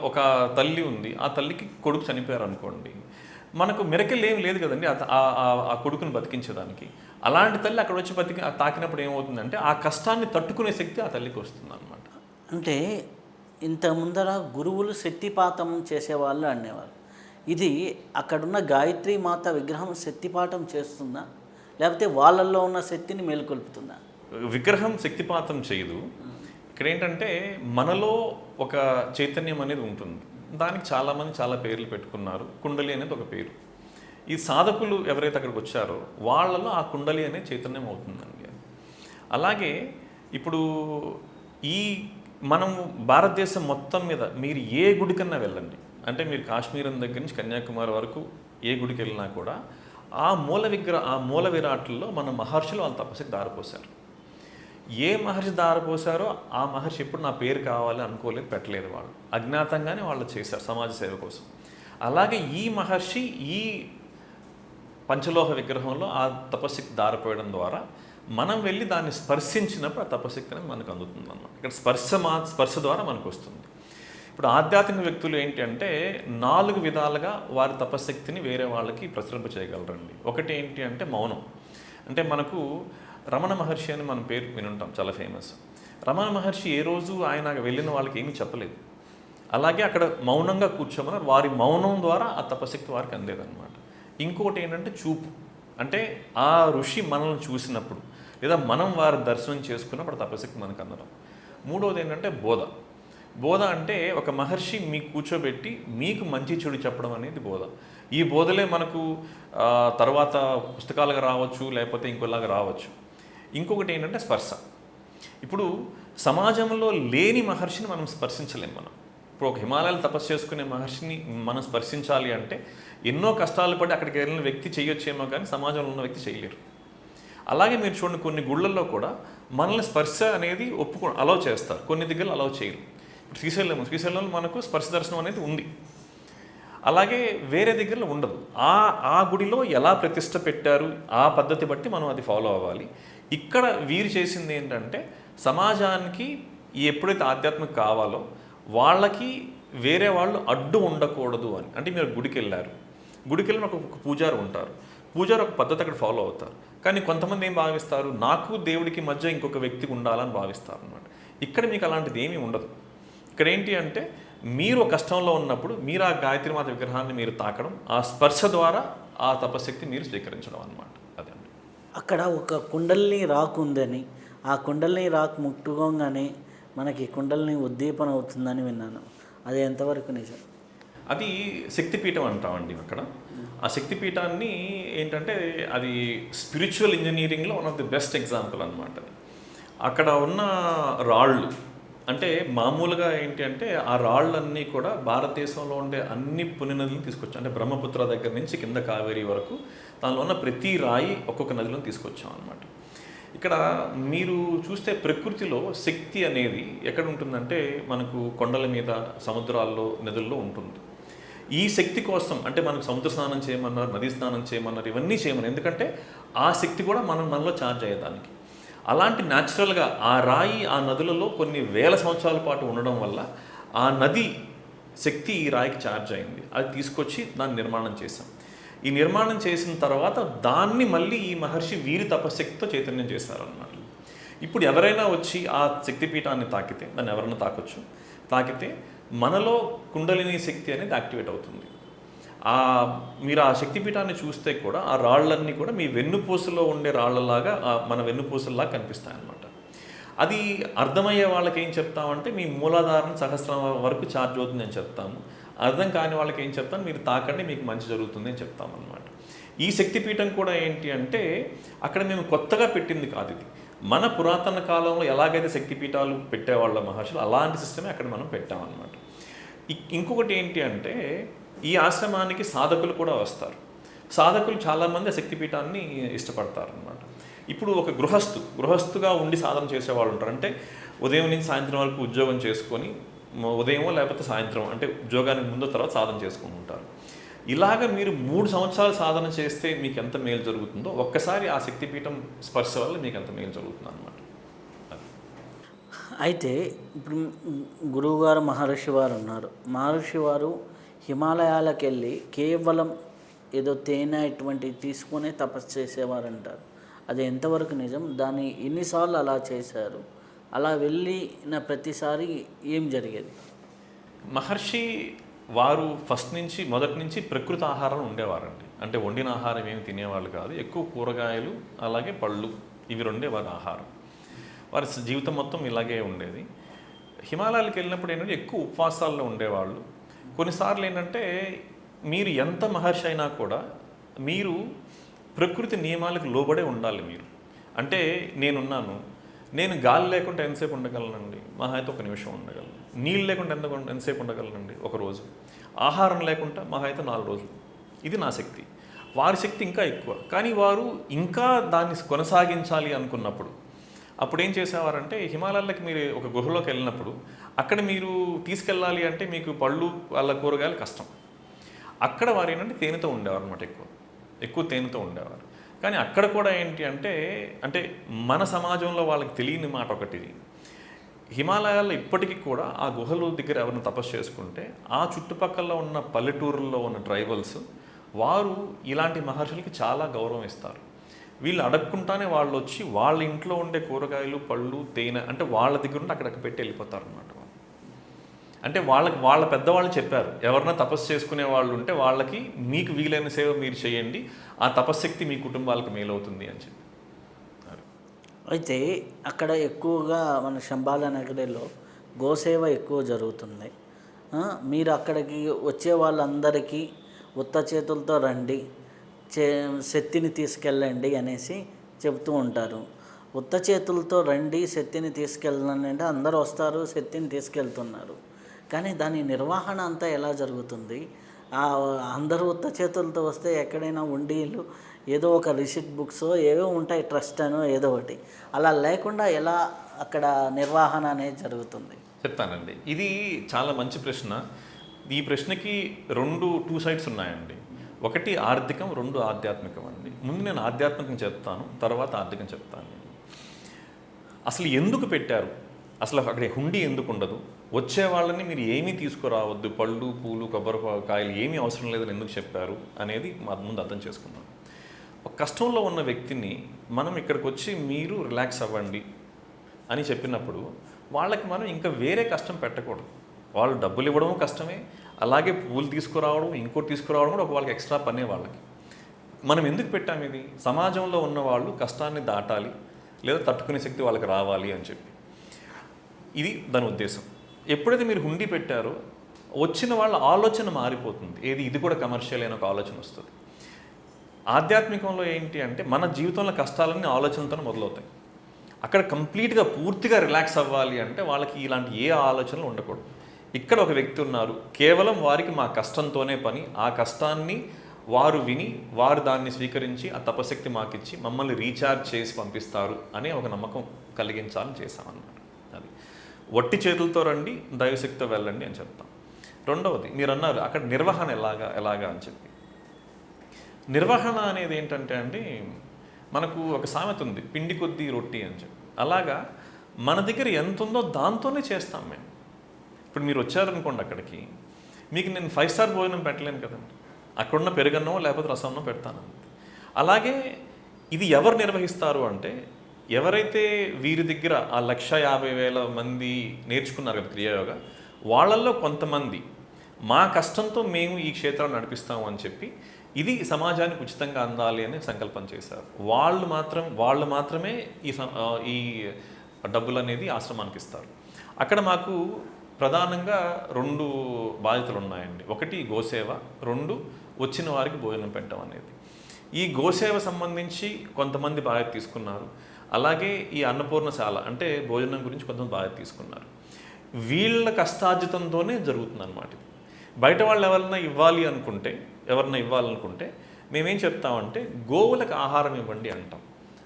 ఒక తల్లి ఉంది, ఆ తల్లికి కొడుకు చనిపోయారు అనుకోండి, మనకు మిరకిల్ ఏం లేదు కదండి ఆ కొడుకుని బతికించేదానికి. అలాంటి తల్లి అక్కడ వచ్చి తాకినప్పుడు ఏమవుతుందంటే ఆ కష్టాన్ని తట్టుకునే శక్తి ఆ తల్లికి వస్తుంది అనమాట. అంటే ఇంత ముందర గురువులు శక్తిపాతం చేసేవాళ్ళు అనేవారు. ఇది అక్కడున్న గాయత్రి మాత విగ్రహం శక్తిపాతం చేస్తుందా, లేకపోతే వాళ్ళల్లో ఉన్న శక్తిని మేలుకొల్పుతుందా? విగ్రహం శక్తిపాతం చేయదు. ఇక్కడ ఏంటంటే మనలో ఒక చైతన్యం అనేది ఉంటుంది, దానికి చాలామంది చాలా పేర్లు పెట్టుకున్నారు. కుండలి అనేది ఒక పేరు. ఈ సాధకులు ఎవరైతే అక్కడికి వచ్చారో వాళ్ళలో ఆ కుండలి అనే చైతన్యం అవుతుందండి. అలాగే ఇప్పుడు ఈ మనం భారతదేశం మొత్తం మీద మీరు ఏ గుడికన్నా వెళ్ళండి, అంటే మీరు కాశ్మీరం దగ్గర నుంచి కన్యాకుమారి వరకు ఏ గుడికి వెళ్ళినా కూడా ఆ మూల విరాట్లలో మన మహర్షులు వాళ్ళ తపస్సుకి దారిపోశారు. ఏ మహర్షి దారిపోసారో ఆ మహర్షి ఎప్పుడు నా పేరు కావాలి అనుకోలేదు, పెట్టలేదు. వాళ్ళు అజ్ఞాతంగానే వాళ్ళు చేశారు సమాజ సేవ కోసం. అలాగే ఈ మహర్షి ఈ పంచలోహ విగ్రహంలో ఆ తపశక్తి దారిపోయడం ద్వారా మనం వెళ్ళి దాన్ని స్పర్శించినప్పుడు ఆ తపశక్తి అనేది మనకు అందుతుంది అన్నమాట. ఇక్కడ స్పర్శ ద్వారా మనకు వస్తుంది. ఇప్పుడు ఆధ్యాత్మిక వ్యక్తులు ఏంటి అంటే 4 విధాలుగా వారి తపశక్తిని వేరే వాళ్ళకి ప్రసరింప చేయగలరండి. ఒకటి ఏంటి అంటే మౌనం. అంటే మనకు రమణ మహర్షి అని మన పేరు వినుంటాం, చాలా ఫేమస్. రమణ మహర్షి ఏ రోజు ఆయన వెళ్ళిన వాళ్ళకి ఏమీ చెప్పలేదు. అలాగే అక్కడ మౌనంగా కూర్చోమన్నారు. వారి మౌనం ద్వారా ఆ తపశక్తి వారికి అందేదన్నమాట. ఇంకొకటి ఏంటంటే చూపు. అంటే ఆ ఋషి మనల్ని చూసినప్పుడు లేదా మనం వారి దర్శనం చేసుకున్నప్పుడు తపశక్తి మనకు అందడం. మూడవది ఏంటంటే బోధ అంటే ఒక మహర్షి మీకు కూర్చోబెట్టి మీకు మంచి చెడు చెప్పడం అనేది బోధ. ఈ బోధలే మనకు తర్వాత పుస్తకాలుగా రావచ్చు, లేకపోతే ఇంకోలాగా రావచ్చు. ఇంకొకటి ఏంటంటే స్పర్శ. ఇప్పుడు సమాజంలో లేని మహర్షిని మనం స్పర్శించలేం. మనం ఇప్పుడు ఒక హిమాలయాలు తపస్సు చేసుకునే మహర్షిని మనం స్పర్శించాలి అంటే ఎన్నో కష్టాలు పడి అక్కడికి వెళ్ళిన వ్యక్తి చేయొచ్చేమో కానీ సమాజంలో ఉన్న వ్యక్తి చేయలేరు. అలాగే మీరు చూడండి, కొన్ని గుళ్ళల్లో కూడా మనల్ని స్పర్శ అనేది అలౌ చేస్తారు, కొన్ని దగ్గర అలౌ చేయరు. ఇప్పుడు శ్రీశైలంలో మనకు స్పర్శ దర్శనం అనేది ఉంది, అలాగే వేరే దగ్గరలో ఉండదు. ఆ గుడిలో ఎలా ప్రతిష్ట పెట్టారు ఆ పద్ధతి బట్టి మనం అది ఫాలో అవ్వాలి. ఇక్కడ వీరు చేసింది ఏంటంటే సమాజానికి ఎప్పుడైతే ఆధ్యాత్మిక కావాలో వాళ్ళకి వేరే వాళ్ళు అడ్డు ఉండకూడదు అని. అంటే మీరు గుడికి వెళ్ళి ఒక పూజారి ఉంటారు, పూజారి ఒక పద్ధతి అక్కడ ఫాలో అవుతారు. కానీ కొంతమంది ఏం భావిస్తారు, నాకు దేవుడికి మధ్య ఇంకొక వ్యక్తి ఉండాలని భావిస్తారు అన్నమాట. ఇక్కడ మీకు అలాంటిది ఏమీ ఉండదు. ఇక్కడ ఏంటి అంటే మీరు కష్టంలో ఉన్నప్పుడు మీరు ఆ గాయత్రి మాత విగ్రహాన్ని మీరు తాకడం, ఆ స్పర్శ ద్వారా ఆ తపశక్తి మీరు స్వీకరించడం అన్నమాట. అదండి. అక్కడ ఒక కుండలిని రాకు ఉందని, ఆ కుండలిని రాకు ముట్టుకోగానే మనకి కుండలిని ఉద్దీపన అవుతుందని విన్నాను. అది ఎంతవరకు నిజం? అది శక్తిపీఠం అంటామండి అక్కడ. ఆ ఆ శక్తిపీఠాన్ని ఏంటంటే అది స్పిరిచువల్ ఇంజనీరింగ్లో one of the best example అనమాట. అక్కడ ఉన్న రాళ్ళు అంటే మామూలుగా ఏంటి అంటే ఆ రాళ్ళన్నీ కూడా భారతదేశంలో ఉండే అన్ని పుణ్యనదులను తీసుకొచ్చాం. అంటే బ్రహ్మపుత్ర దగ్గర నుంచి కింద కావేరీ వరకు దానిలో ఉన్న ప్రతి రాయి ఒక్కొక్క నదిలో తీసుకొచ్చాం అనమాట. ఇక్కడ మీరు చూస్తే ప్రకృతిలో శక్తి అనేది ఎక్కడ ఉంటుందంటే మనకు కొండల మీద, సముద్రాల్లో, నదుల్లో ఉంటుంది. ఈ శక్తి కోసం అంటే మనకు సముద్ర స్నానం చేయమన్నారు, నదీ స్నానం చేయమన్నారు, ఇవన్నీ చేయమన్నారు. ఎందుకంటే ఆ శక్తి కూడా మనలో ఛార్జ్ అయ్యేదానికి. అలాంటి న్యాచురల్గా ఆ రాయి ఆ నదులలో కొన్ని వేల సంవత్సరాల పాటు ఉండడం వల్ల ఆ నది శక్తి ఈ రాయికి ఛార్జ్ అయింది. అది తీసుకొచ్చి దాన్ని నిర్మాణం చేశాం. ఈ నిర్మాణం చేసిన తర్వాత దాన్ని మళ్ళీ ఈ మహర్షి వీరి తపశక్తితో చైతన్యం చేశారన్నమాట. ఇప్పుడు ఎవరైనా వచ్చి ఆ శక్తిపీఠాన్ని తాకితే, దాన్ని ఎవరైనా తాకితే మనలో కుండలిని శక్తి అనేది యాక్టివేట్ అవుతుంది. మీరు ఆ శక్తిపీఠాన్ని చూస్తే కూడా ఆ రాళ్ళన్నీ కూడా మీ వెన్నుపూసలో ఉండే రాళ్ళలాగా మన వెన్నుపూసల్లాగా కనిపిస్తాయి అన్నమాట. అది అర్థమయ్యే వాళ్ళకి ఏం చెప్తామంటే మీ మూలాధారం సహస్రం వరకు ఛార్జ్ అవుతుంది అని చెప్తాము. అర్థం కాని వాళ్ళకి ఏం చెప్తాను, మీరు తాకండి మీకు మంచి జరుగుతుంది అని చెప్తామన్నమాట. ఈ శక్తిపీఠం కూడా ఏంటి అంటే అక్కడ మేము కొత్తగా పెట్టింది కాదు. ఇది మన పురాతన కాలంలో ఎలాగైతే శక్తిపీఠాలు పెట్టేవాళ్ళ మహర్షులు అలాంటి సిస్టమే అక్కడ మనం పెట్టామన్నమాట. ఇంకొకటి ఏంటి అంటే ఈ ఆశ్రమానికి సాధకులు కూడా వస్తారు. సాధకులు చాలామంది ఆ శక్తిపీఠాన్ని ఇష్టపడతారు అన్నమాట. ఇప్పుడు ఒక గృహస్థుగా ఉండి సాధన చేసేవాళ్ళు ఉంటారు. అంటే ఉదయం నుంచి సాయంత్రం వరకు ఉద్యోగం చేసుకొని ఉదయమో లేకపోతే సాయంత్రం అంటే ఉద్యోగానికి ముందు తర్వాత సాధన చేసుకుని ఉంటారు. ఇలాగ మీరు 3 సంవత్సరాలు సాధన చేస్తే మీకు ఎంత మేలు జరుగుతుందో ఒక్కసారి ఆ శక్తిపీఠం స్పర్శ వల్ల మీకు ఎంత మేలు జరుగుతుంది అనమాట. అయితే ఇప్పుడు గురువుగారు మహర్షి వారు ఉన్నారు. మహర్షి వారు హిమాలయాలకు వెళ్ళి కేవలం ఏదో తేనె ఇటువంటివి తీసుకునే తపస్సు చేసేవారంటారు. అది ఎంతవరకు నిజం? దాన్ని ఎన్నిసార్లు అలా చేశారు? అలా వెళ్ళిన ప్రతిసారి ఏం జరిగేది? మహర్షి వారు మొదటి నుంచి ప్రకృతి ఆహారం ఉండేవారండి. అంటే వండిన ఆహారం ఏమి తినేవాళ్ళు కాదు. ఎక్కువ కూరగాయలు అలాగే పళ్ళు ఇవి రెండే వారి ఆహారం. వారి జీవితం మొత్తం ఇలాగే ఉండేది. హిమాలయాలకు వెళ్ళినప్పుడు ఏంటంటే ఎక్కువ ఉపవాసాల్లో ఉండేవాళ్ళు. కొన్నిసార్లు ఏంటంటే మీరు ఎంత మహర్షి అయినా కూడా మీరు ప్రకృతి నియమాలకు లోబడే ఉండాలి. మీరు అంటే నేను గాలి లేకుండా ఎంతసేపు ఉండగలనండి? మహా అయితే 1 నిమిషం ఉండగలను. నీళ్ళు లేకుండా ఎంతసేపు ఉండగలనండి? 1 రోజు. ఆహారం లేకుండా మహా అయితే 4 రోజులు. ఇది నా శక్తి. వారి శక్తి ఇంకా ఎక్కువ. కానీ వారు ఇంకా దాన్ని కొనసాగించాలి అనుకున్నప్పుడు అప్పుడు ఏం చేసేవారంటే హిమాలయాలకి మీరు ఒక గుహలోకి వెళ్ళినప్పుడు అక్కడ మీరు తీసుకెళ్ళాలి అంటే మీకు పళ్ళు వాళ్ళ కూరగాయలు కష్టం. అక్కడ వారు ఏంటంటే తేనెతో ఉండేవారు అనమాట. ఎక్కువ తేనెతో ఉండేవారు. కానీ అక్కడ కూడా ఏంటి అంటే మన సమాజంలో వాళ్ళకి తెలియని మాట ఒకటి. హిమాలయాల్లో ఇప్పటికీ కూడా ఆ గుహల దగ్గర ఎవరిని తపస్సు చేసుకుంటే ఆ చుట్టుపక్కల ఉన్న పల్లెటూరుల్లో ఉన్న ట్రైబల్స్ వారు ఇలాంటి మహర్షులకి చాలా గౌరవం ఇస్తారు. వీళ్ళు అడగకుండానే వాళ్ళు వచ్చి వాళ్ళ ఇంట్లో ఉండే కూరగాయలు, పళ్ళు, తేనె అంటే వాళ్ళ దగ్గర ఉండి అక్కడికి పెట్టి వెళ్ళిపోతారు అన్నమాట. అంటే వాళ్ళ పెద్దవాళ్ళు చెప్పారు, ఎవరైనా తపస్సు చేసుకునే వాళ్ళు ఉంటే వాళ్ళకి మీకు వీలైన సేవ మీరు చేయండి, ఆ తపశ్శక్తి మీ కుటుంబాలకు మేలవుతుంది అని చెప్పి. అయితే అక్కడ ఎక్కువగా మన శంబాల నగరిలో గోసేవ ఎక్కువ జరుగుతుంది. మీరు అక్కడికి వచ్చే వాళ్ళందరికీ ఉత్త చేతులతో రండి, శక్తిని తీసుకెళ్ళండి అనేసి చెబుతూ ఉంటారు. ఉత్త చేతులతో రండి, శక్తిని తీసుకెళ్ళండి అంటే అందరూ వస్తారు, శక్తిని తీసుకెళ్తున్నారు. కానీ దాని నిర్వహణ అంతా ఎలా జరుగుతుంది? అందరూ ఉత్త చేతులతో వస్తే ఎక్కడైనా ఉండీలు ఏదో ఒక రిసిప్ట్ బుక్స్ ఏవో ఉంటాయి, ట్రస్ట్ అనో ఏదో ఒకటి, అలా లేకుండా ఎలా అక్కడ నిర్వహణ అనేది జరుగుతుంది? చెప్తానండి. ఇది చాలా మంచి ప్రశ్న. ఈ ప్రశ్నకి 2 సైడ్స్ ఉన్నాయండి. ఒకటి ఆర్థికం, 2 ఆధ్యాత్మికం అండి. ముందు నేను ఆధ్యాత్మికం చెప్తాను, తర్వాత ఆర్థికం చెప్తాను. అసలు ఎందుకు పెట్టారు? అసలు అక్కడ హుండీ ఎందుకు ఉండదు? వచ్చే వాళ్ళని మీరు ఏమీ తీసుకురావద్దు, పళ్ళు, పూలు, కొబ్బరికాయలు ఏమీ అవసరం లేదని ఎందుకు చెప్పారు అనేది ముందు అర్థం చేసుకుందాం. ఒక కష్టంలో ఉన్న వ్యక్తిని మనం ఇక్కడికి వచ్చి మీరు రిలాక్స్ అవ్వండి అని చెప్పినప్పుడు వాళ్ళకి మనం ఇంకా వేరే కష్టం పెట్టకూడదు. వాళ్ళు డబ్బులు ఇవ్వడం కష్టమే, అలాగే పూలు తీసుకురావడం, ఇంకోటి తీసుకురావడం కూడా ఒక వాళ్ళకి ఎక్స్ట్రా పనే వాళ్ళకి. మనం ఎందుకు పెట్టాము ఇది? సమాజంలో ఉన్న వాళ్ళు కష్టాన్ని దాటాలి లేదా తట్టుకునే శక్తి వాళ్ళకి రావాలి అని చెప్పి. ఇది దాని ఉద్దేశం. ఎప్పుడైతే మీరు హుండీ పెట్టారో వచ్చిన వాళ్ళ ఆలోచన మారిపోతుంది. ఇది కూడా కమర్షియల్ అయిన ఒక ఆలోచన వస్తుంది. ఆధ్యాత్మికంలో ఏంటి అంటే మన జీవితంలో కష్టాలన్నీ ఆలోచనలతో మొదలవుతాయి. అక్కడ కంప్లీట్గా పూర్తిగా రిలాక్స్ అవ్వాలి అంటే వాళ్ళకి ఇలాంటి ఏ ఆలోచనలు ఉండకూడదు. ఇక్కడ ఒక వ్యక్తి ఉన్నారు, కేవలం వారికి మా కష్టంతోనే పని, ఆ కష్టాన్ని వారు విని వారు దాన్ని స్వీకరించి ఆ తపశక్తి మాకిచ్చి మమ్మల్ని రీఛార్జ్ చేసి పంపిస్తారు అనే ఒక నమ్మకం కలిగించాలని చేశామన్నమాట. అది వట్టి చేతులతో రండి, దైవశక్తితో వెళ్ళండి అని చెప్తాం. రెండవది మీరు అన్నారు అక్కడ నిర్వహణ ఎలాగా అని చెప్పి. నిర్వహణ అనేది ఏంటంటే అండి, మనకు ఒక సామెత ఉంది, పిండి కొద్దీ రొట్టి అని చెప్పి. అలాగా మన దగ్గర ఎంత ఉందో దాంతోనే చేస్తాం మేము. ఇప్పుడు మీరు వచ్చారనుకోండి అక్కడికి, మీకు నేను 5 స్టార్ భోజనం పెట్టలేను కదండి, అక్కడున్న పెరుగన్నో లేకపోతే రసమన్నో పెడతాను. అలాగే ఇది ఎవరు నిర్వహిస్తారు అంటే, ఎవరైతే వీరి దగ్గర ఆ 1,50,000 మంది నేర్చుకున్నారు కదా క్రియాయోగ, వాళ్ళల్లో కొంతమంది మా కష్టంతో మేము ఈ క్షేత్రాన్ని నడిపిస్తాము అని చెప్పి ఇది సమాజానికి ఉచితంగా అందాలి అని సంకల్పం చేశారు. వాళ్ళు మాత్రమే ఈ డబ్బులు అనేది ఆశ్రమానికి ఇస్తారు. అక్కడ మాకు ప్రధానంగా 2 బాధ్యతలు ఉన్నాయండి. ఒకటి గోసేవ, 2 వచ్చిన వారికి భోజనం పెట్టడం అనేది. ఈ గోసేవ సంబంధించి కొంతమంది బాధ్యత తీసుకున్నారు. అలాగే ఈ అన్నపూర్ణశాల అంటే భోజనం గురించి కొంతమంది బాధ్యత తీసుకున్నారు. వీళ్ళ కష్టార్జితంతోనే జరుగుతుంది అన్నమాట. బయట వాళ్ళు ఎవరైనా ఇవ్వాలనుకుంటే మేమేం చెప్తామంటే, గోవులకు ఆహారం ఇవ్వండి అంటాం.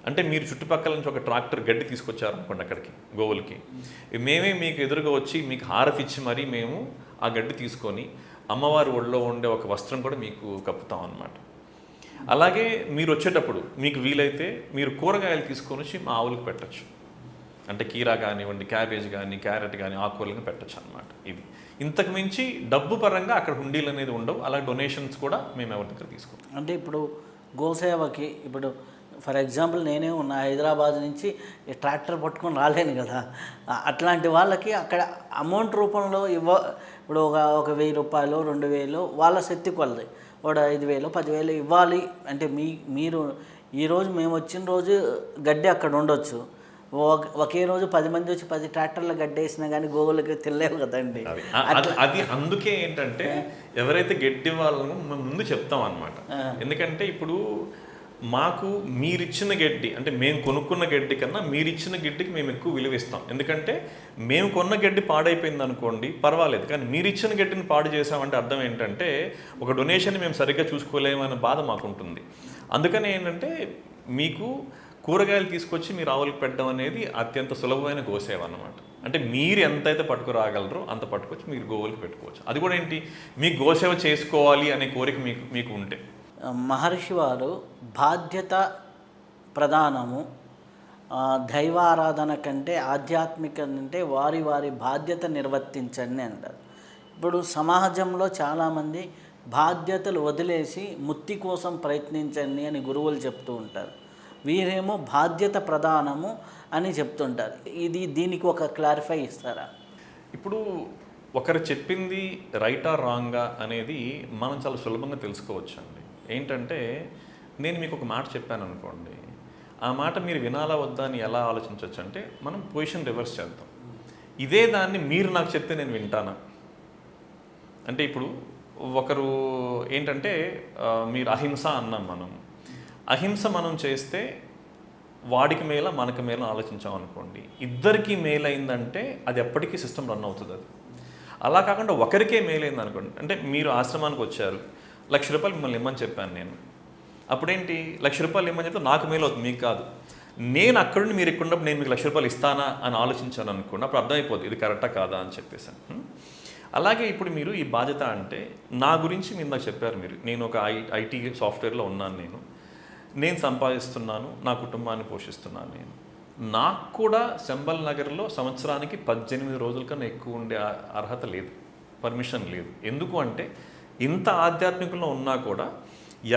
అంటే మీరు చుట్టుపక్కల నుంచి ఒక ట్రాక్టర్ గడ్డి తీసుకొచ్చారనుకోండి అక్కడికి గోవులకి, మేమే మీకు ఎదురుగా వచ్చి మీకు హారతి ఇచ్చి మరీ మేము ఆ గడ్డి తీసుకొని అమ్మవారి ఒళ్ళో ఉండే ఒక వస్త్రం కూడా మీకు కప్పుతాం అన్నమాట. అలాగే మీరు వచ్చేటప్పుడు మీకు వీలైతే మీరు కూరగాయలు తీసుకొని వచ్చి మా ఆవులకు పెట్టచ్చు. అంటే కీరా కానివ్వండి, క్యాబేజ్ కానీ, క్యారెట్ కానీ, ఆకుకూరలను పెట్టచ్చు అన్నమాట. ఇది ఇంతకు మించి డబ్బు పరంగా అక్కడ హుండీలు అనేది ఉండవు. అలా డొనేషన్స్ కూడా మేము ఎవరి దగ్గర తీసుకుంటాం. అంటే ఇప్పుడు గోసేవకి ఇప్పుడు ఫర్ ఎగ్జాంపుల్ నేనే ఉన్న హైదరాబాద్ నుంచి ట్రాక్టర్ పట్టుకొని రాలేను కదా, అట్లాంటి వాళ్ళకి అక్కడ అమౌంట్ రూపంలో ఇప్పుడు ఒక 1,000 రూపాయలు 2,000 వాళ్ళ శక్తి కొలది, ఒక 5,000 10,000 ఇవ్వాలి అంటే మీరు ఈరోజు మేము వచ్చిన రోజు గడ్డి అక్కడ ఉండొచ్చు, ఒకే రోజు 10 మంది వచ్చి 10 ట్రాక్టర్ల గడ్డి వేసినా కానీ గోవులకి తెలియవు కదండి. అది అందుకే ఏంటంటే ఎవరైతే గడ్డి వాళ్ళను మేము ముందు చెప్తాం అన్నమాట. ఎందుకంటే ఇప్పుడు మాకు మీరిచ్చిన గడ్డి అంటే మేము కొనుక్కున్న గడ్డి కన్నా మీరిచ్చిన గడ్డికి మేము ఎక్కువ విలువ ఇస్తాం. ఎందుకంటే మేము కొన్న గడ్డి పాడైపోయింది అనుకోండి పర్వాలేదు, కానీ మీరిచ్చిన గడ్డిని పాడు చేసామంటే అర్థం ఏంటంటే ఒక డొనేషన్ మేము సరిగ్గా చూసుకోలేమనే బాధ మాకు ఉంటుంది. అందుకని ఏంటంటే మీకు కూరగాయలు తీసుకొచ్చి మీరు ఆవులకు పెట్టడం అనేది అత్యంత సులభమైన గోసేవ అన్నమాట. అంటే మీరు ఎంతైతే పట్టుకురాగలరో అంత పట్టుకొచ్చి మీరు గోవులకు పెట్టుకోవచ్చు. అది కూడా ఏంటి, మీకు గోసేవ చేసుకోవాలి అనే కోరిక మీకు ఉంటే. మహర్షి వారు బాధ్యత ప్రధానము, దైవారాధన కంటే ఆధ్యాత్మిక అంటే వారి బాధ్యత నిర్వర్తించండి అంటారు. ఇప్పుడు సమాజంలో చాలామంది బాధ్యతలు వదిలేసి ముక్తి కోసం ప్రయత్నించండి అని గురువులు చెప్తూ ఉంటారు. వీరేమో బాధ్యత ప్రధానము అని చెప్తుంటారు. దీనికి ఒక క్లారిఫై ఇస్తారా? ఇప్పుడు ఒకరు చెప్పింది రైటా రాంగా అనేది మనం చాలా సులభంగా తెలుసుకోవచ్చు అండి. ఏంటంటే నేను మీకు ఒక మాట చెప్పాను అనుకోండి, ఆ మాట మీరు వినాలా వద్దా అని ఎలా ఆలోచించవచ్చు అంటే మనం పొజిషన్ రివర్స్ చేద్దాం. ఇదే దాన్ని మీరు నాకు చెప్తే నేను వింటానా అంటే, ఇప్పుడు ఒకరు ఏంటంటే మీరు అహింస అన్నాం, అహింస మనం చేస్తే వాడికి మేల మనకి మేల ఆలోచించాం అనుకోండి, ఇద్దరికీ మేలైందంటే అది ఎప్పటికీ సిస్టమ్ రన్ అవుతుంది. అది అలా కాకుండా ఒకరికే మేలైంది అనుకోండి, అంటే మీరు ఆశ్రమానికి వచ్చారు, 1,00,000 రూపాయలు మిమ్మల్ని ఇమ్మని చెప్పాను నేను, అప్పుడేంటి 1,00,000 రూపాయలు ఇమ్మని చెప్తే నాకు మేలు అవుతుంది, మీకు కాదు. నేను అక్కడుండి మీరు ఇక్కడ ఉన్నప్పుడు నేను మీకు 1,00,000 రూపాయలు ఇస్తానా అని ఆలోచించాను అనుకోండి, అప్పుడు అర్థమైపోతుంది ఇది కరెక్టా కాదా అని చెప్పేసాను. అలాగే ఇప్పుడు మీరు ఈ బాధ్యత అంటే నా గురించి మీరు నాకు చెప్పారు, నేను ఒక ఐటీ సాఫ్ట్వేర్లో ఉన్నాను, నేను సంపాదిస్తున్నాను, నా కుటుంబాన్ని పోషిస్తున్నాను. నాకు కూడా శంబల్ నగర్లో సంవత్సరానికి 18 రోజుల కన్నా ఎక్కువ ఉండే అర్హత లేదు, పర్మిషన్ లేదు. ఎందుకు అంటే ఇంత ఆధ్యాత్మికంలో ఉన్నా కూడా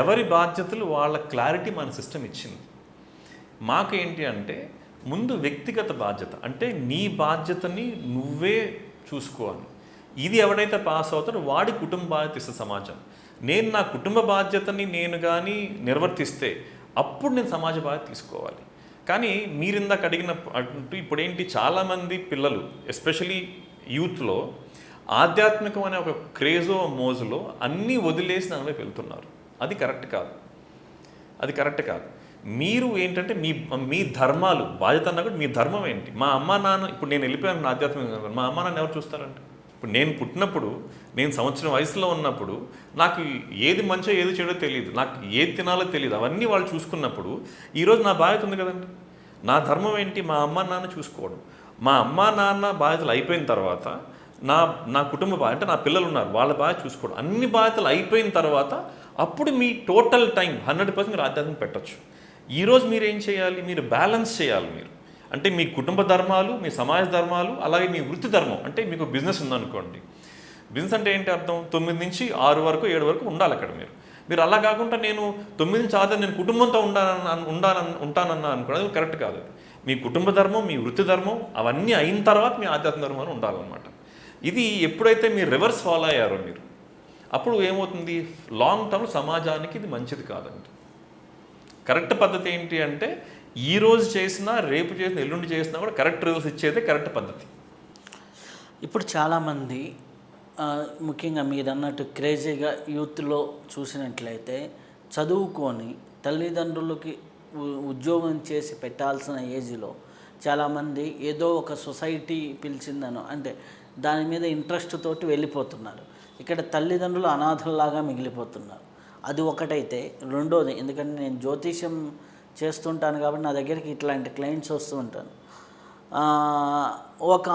ఎవరి బాధ్యతలు వాళ్ళ క్లారిటీ మన సిస్టమ్ ఇచ్చింది. మాకు ఏంటి అంటే ముందు వ్యక్తిగత బాధ్యత, అంటే నీ బాధ్యతని నువ్వే చూసుకోవాలి. ఇది ఎవడైతే పాస్ అవుతాడో వాడి కుటుంబ బాధ్యత ఇస్తే సమాజం. నేను నా కుటుంబ బాధ్యతని నేను కానీ నిర్వర్తిస్తే అప్పుడు నేను సమాజ బాధ్యత తీసుకోవాలి. కానీ మీరు ఇందాక అడిగిన ఇప్పుడేంటి, చాలామంది పిల్లలు ఎస్పెషలీ యూత్లో ఆధ్యాత్మికం అనే ఒక క్రేజో మోజులో అన్నీ వదిలేసి దాని వైపు వెళ్తున్నారు. అది కరెక్ట్ కాదు. అది కరెక్ట్ కాదు. మీరు ఏంటంటే మీ ధర్మాలు బాధ్యత అన్నా కూడా మీ ధర్మం ఏంటి? మా అమ్మ నాన్న ఇప్పుడు నేను వెళ్ళిపోయాను ఆధ్యాత్మికంగా, మా అమ్మ నాన్న ఎవరు చూస్తారంటే? ఇప్పుడు నేను పుట్టినప్పుడు, నేను సంవత్సరం వయసులో ఉన్నప్పుడు నాకు ఏది మంచో ఏది చెడో తెలియదు, నాకు ఏది తినాలో తెలియదు. అవన్నీ వాళ్ళు చూసుకున్నప్పుడు ఈరోజు నా బాధ్యత ఉంది కదండి. నా ధర్మం ఏంటి? మా అమ్మ నాన్న చూసుకోవడం. మా అమ్మ నాన్న బాధ్యతలు అయిపోయిన తర్వాత నా కుటుంబ బాధ్యత, అంటే నా పిల్లలు ఉన్నారు, వాళ్ళ బాధ్యత చూసుకోవడం. అన్ని బాధ్యతలు అయిపోయిన తర్వాత అప్పుడు మీ టోటల్ టైం 100% మీరు ఆధ్యాత్మిక పెట్టచ్చు. ఈరోజు మీరు ఏం చేయాలి? మీరు బ్యాలెన్స్ చేయాలి. మీరు అంటే మీ కుటుంబ ధర్మాలు, మీ సమాజ ధర్మాలు, అలాగే మీ వృత్తి ధర్మం. అంటే మీకు బిజినెస్ ఉందనుకోండి, బిజినెస్ అంటే ఏంటి అర్థం? 9 నుంచి 6 వరకు 7 వరకు ఉండాలి అక్కడ. మీరు అలా కాకుండా నేను 9 నుంచి 6 నేను కుటుంబంతో ఉంటానన్నా అనుకోండి, అది కరెక్ట్ కాదు. మీ కుటుంబ ధర్మం, మీ వృత్తి ధర్మం అవన్నీ అయిన తర్వాత మీ ఆధ్యాత్మిక ధర్మం ఉండాలన్నమాట. ఇది ఎప్పుడైతే మీరు రివర్స్ ఫాలో అయ్యారో మీరు, అప్పుడు ఏమవుతుంది? లాంగ్ టర్మ్ సమాజానికి ఇది మంచిది కాదండి. కరెక్ట్ పద్ధతి ఏంటి అంటే ఈరోజు చేసినా, రేపు చేసినా, ఎల్లుండి చేసినా కూడా కరెక్ట్ రిజల్ట్స్ ఇచ్చేదే కరెక్ట్ పద్ధతి. ఇప్పుడు చాలామంది ముఖ్యంగా మీరు అన్నట్టు క్రేజీగా యూత్లో చూసినట్లయితే చదువుకొని తల్లిదండ్రులకి ఉద్యోగం చేసి పెట్టాల్సిన ఏజ్లో చాలామంది ఏదో ఒక సొసైటీ పిలిచిందనో అంటే దాని మీద ఇంట్రెస్ట్ తోటి వెళ్ళిపోతున్నారు. ఇక్కడ తల్లిదండ్రులు అనాథల్లాగా మిగిలిపోతున్నారు. అది ఒకటైతే, రెండోది ఎందుకంటే నేను జ్యోతిష్యం చేస్తుంటాను కాబట్టి నా దగ్గరికి ఇట్లాంటి క్లయింట్స్ వస్తూ ఉంటాను. ఒక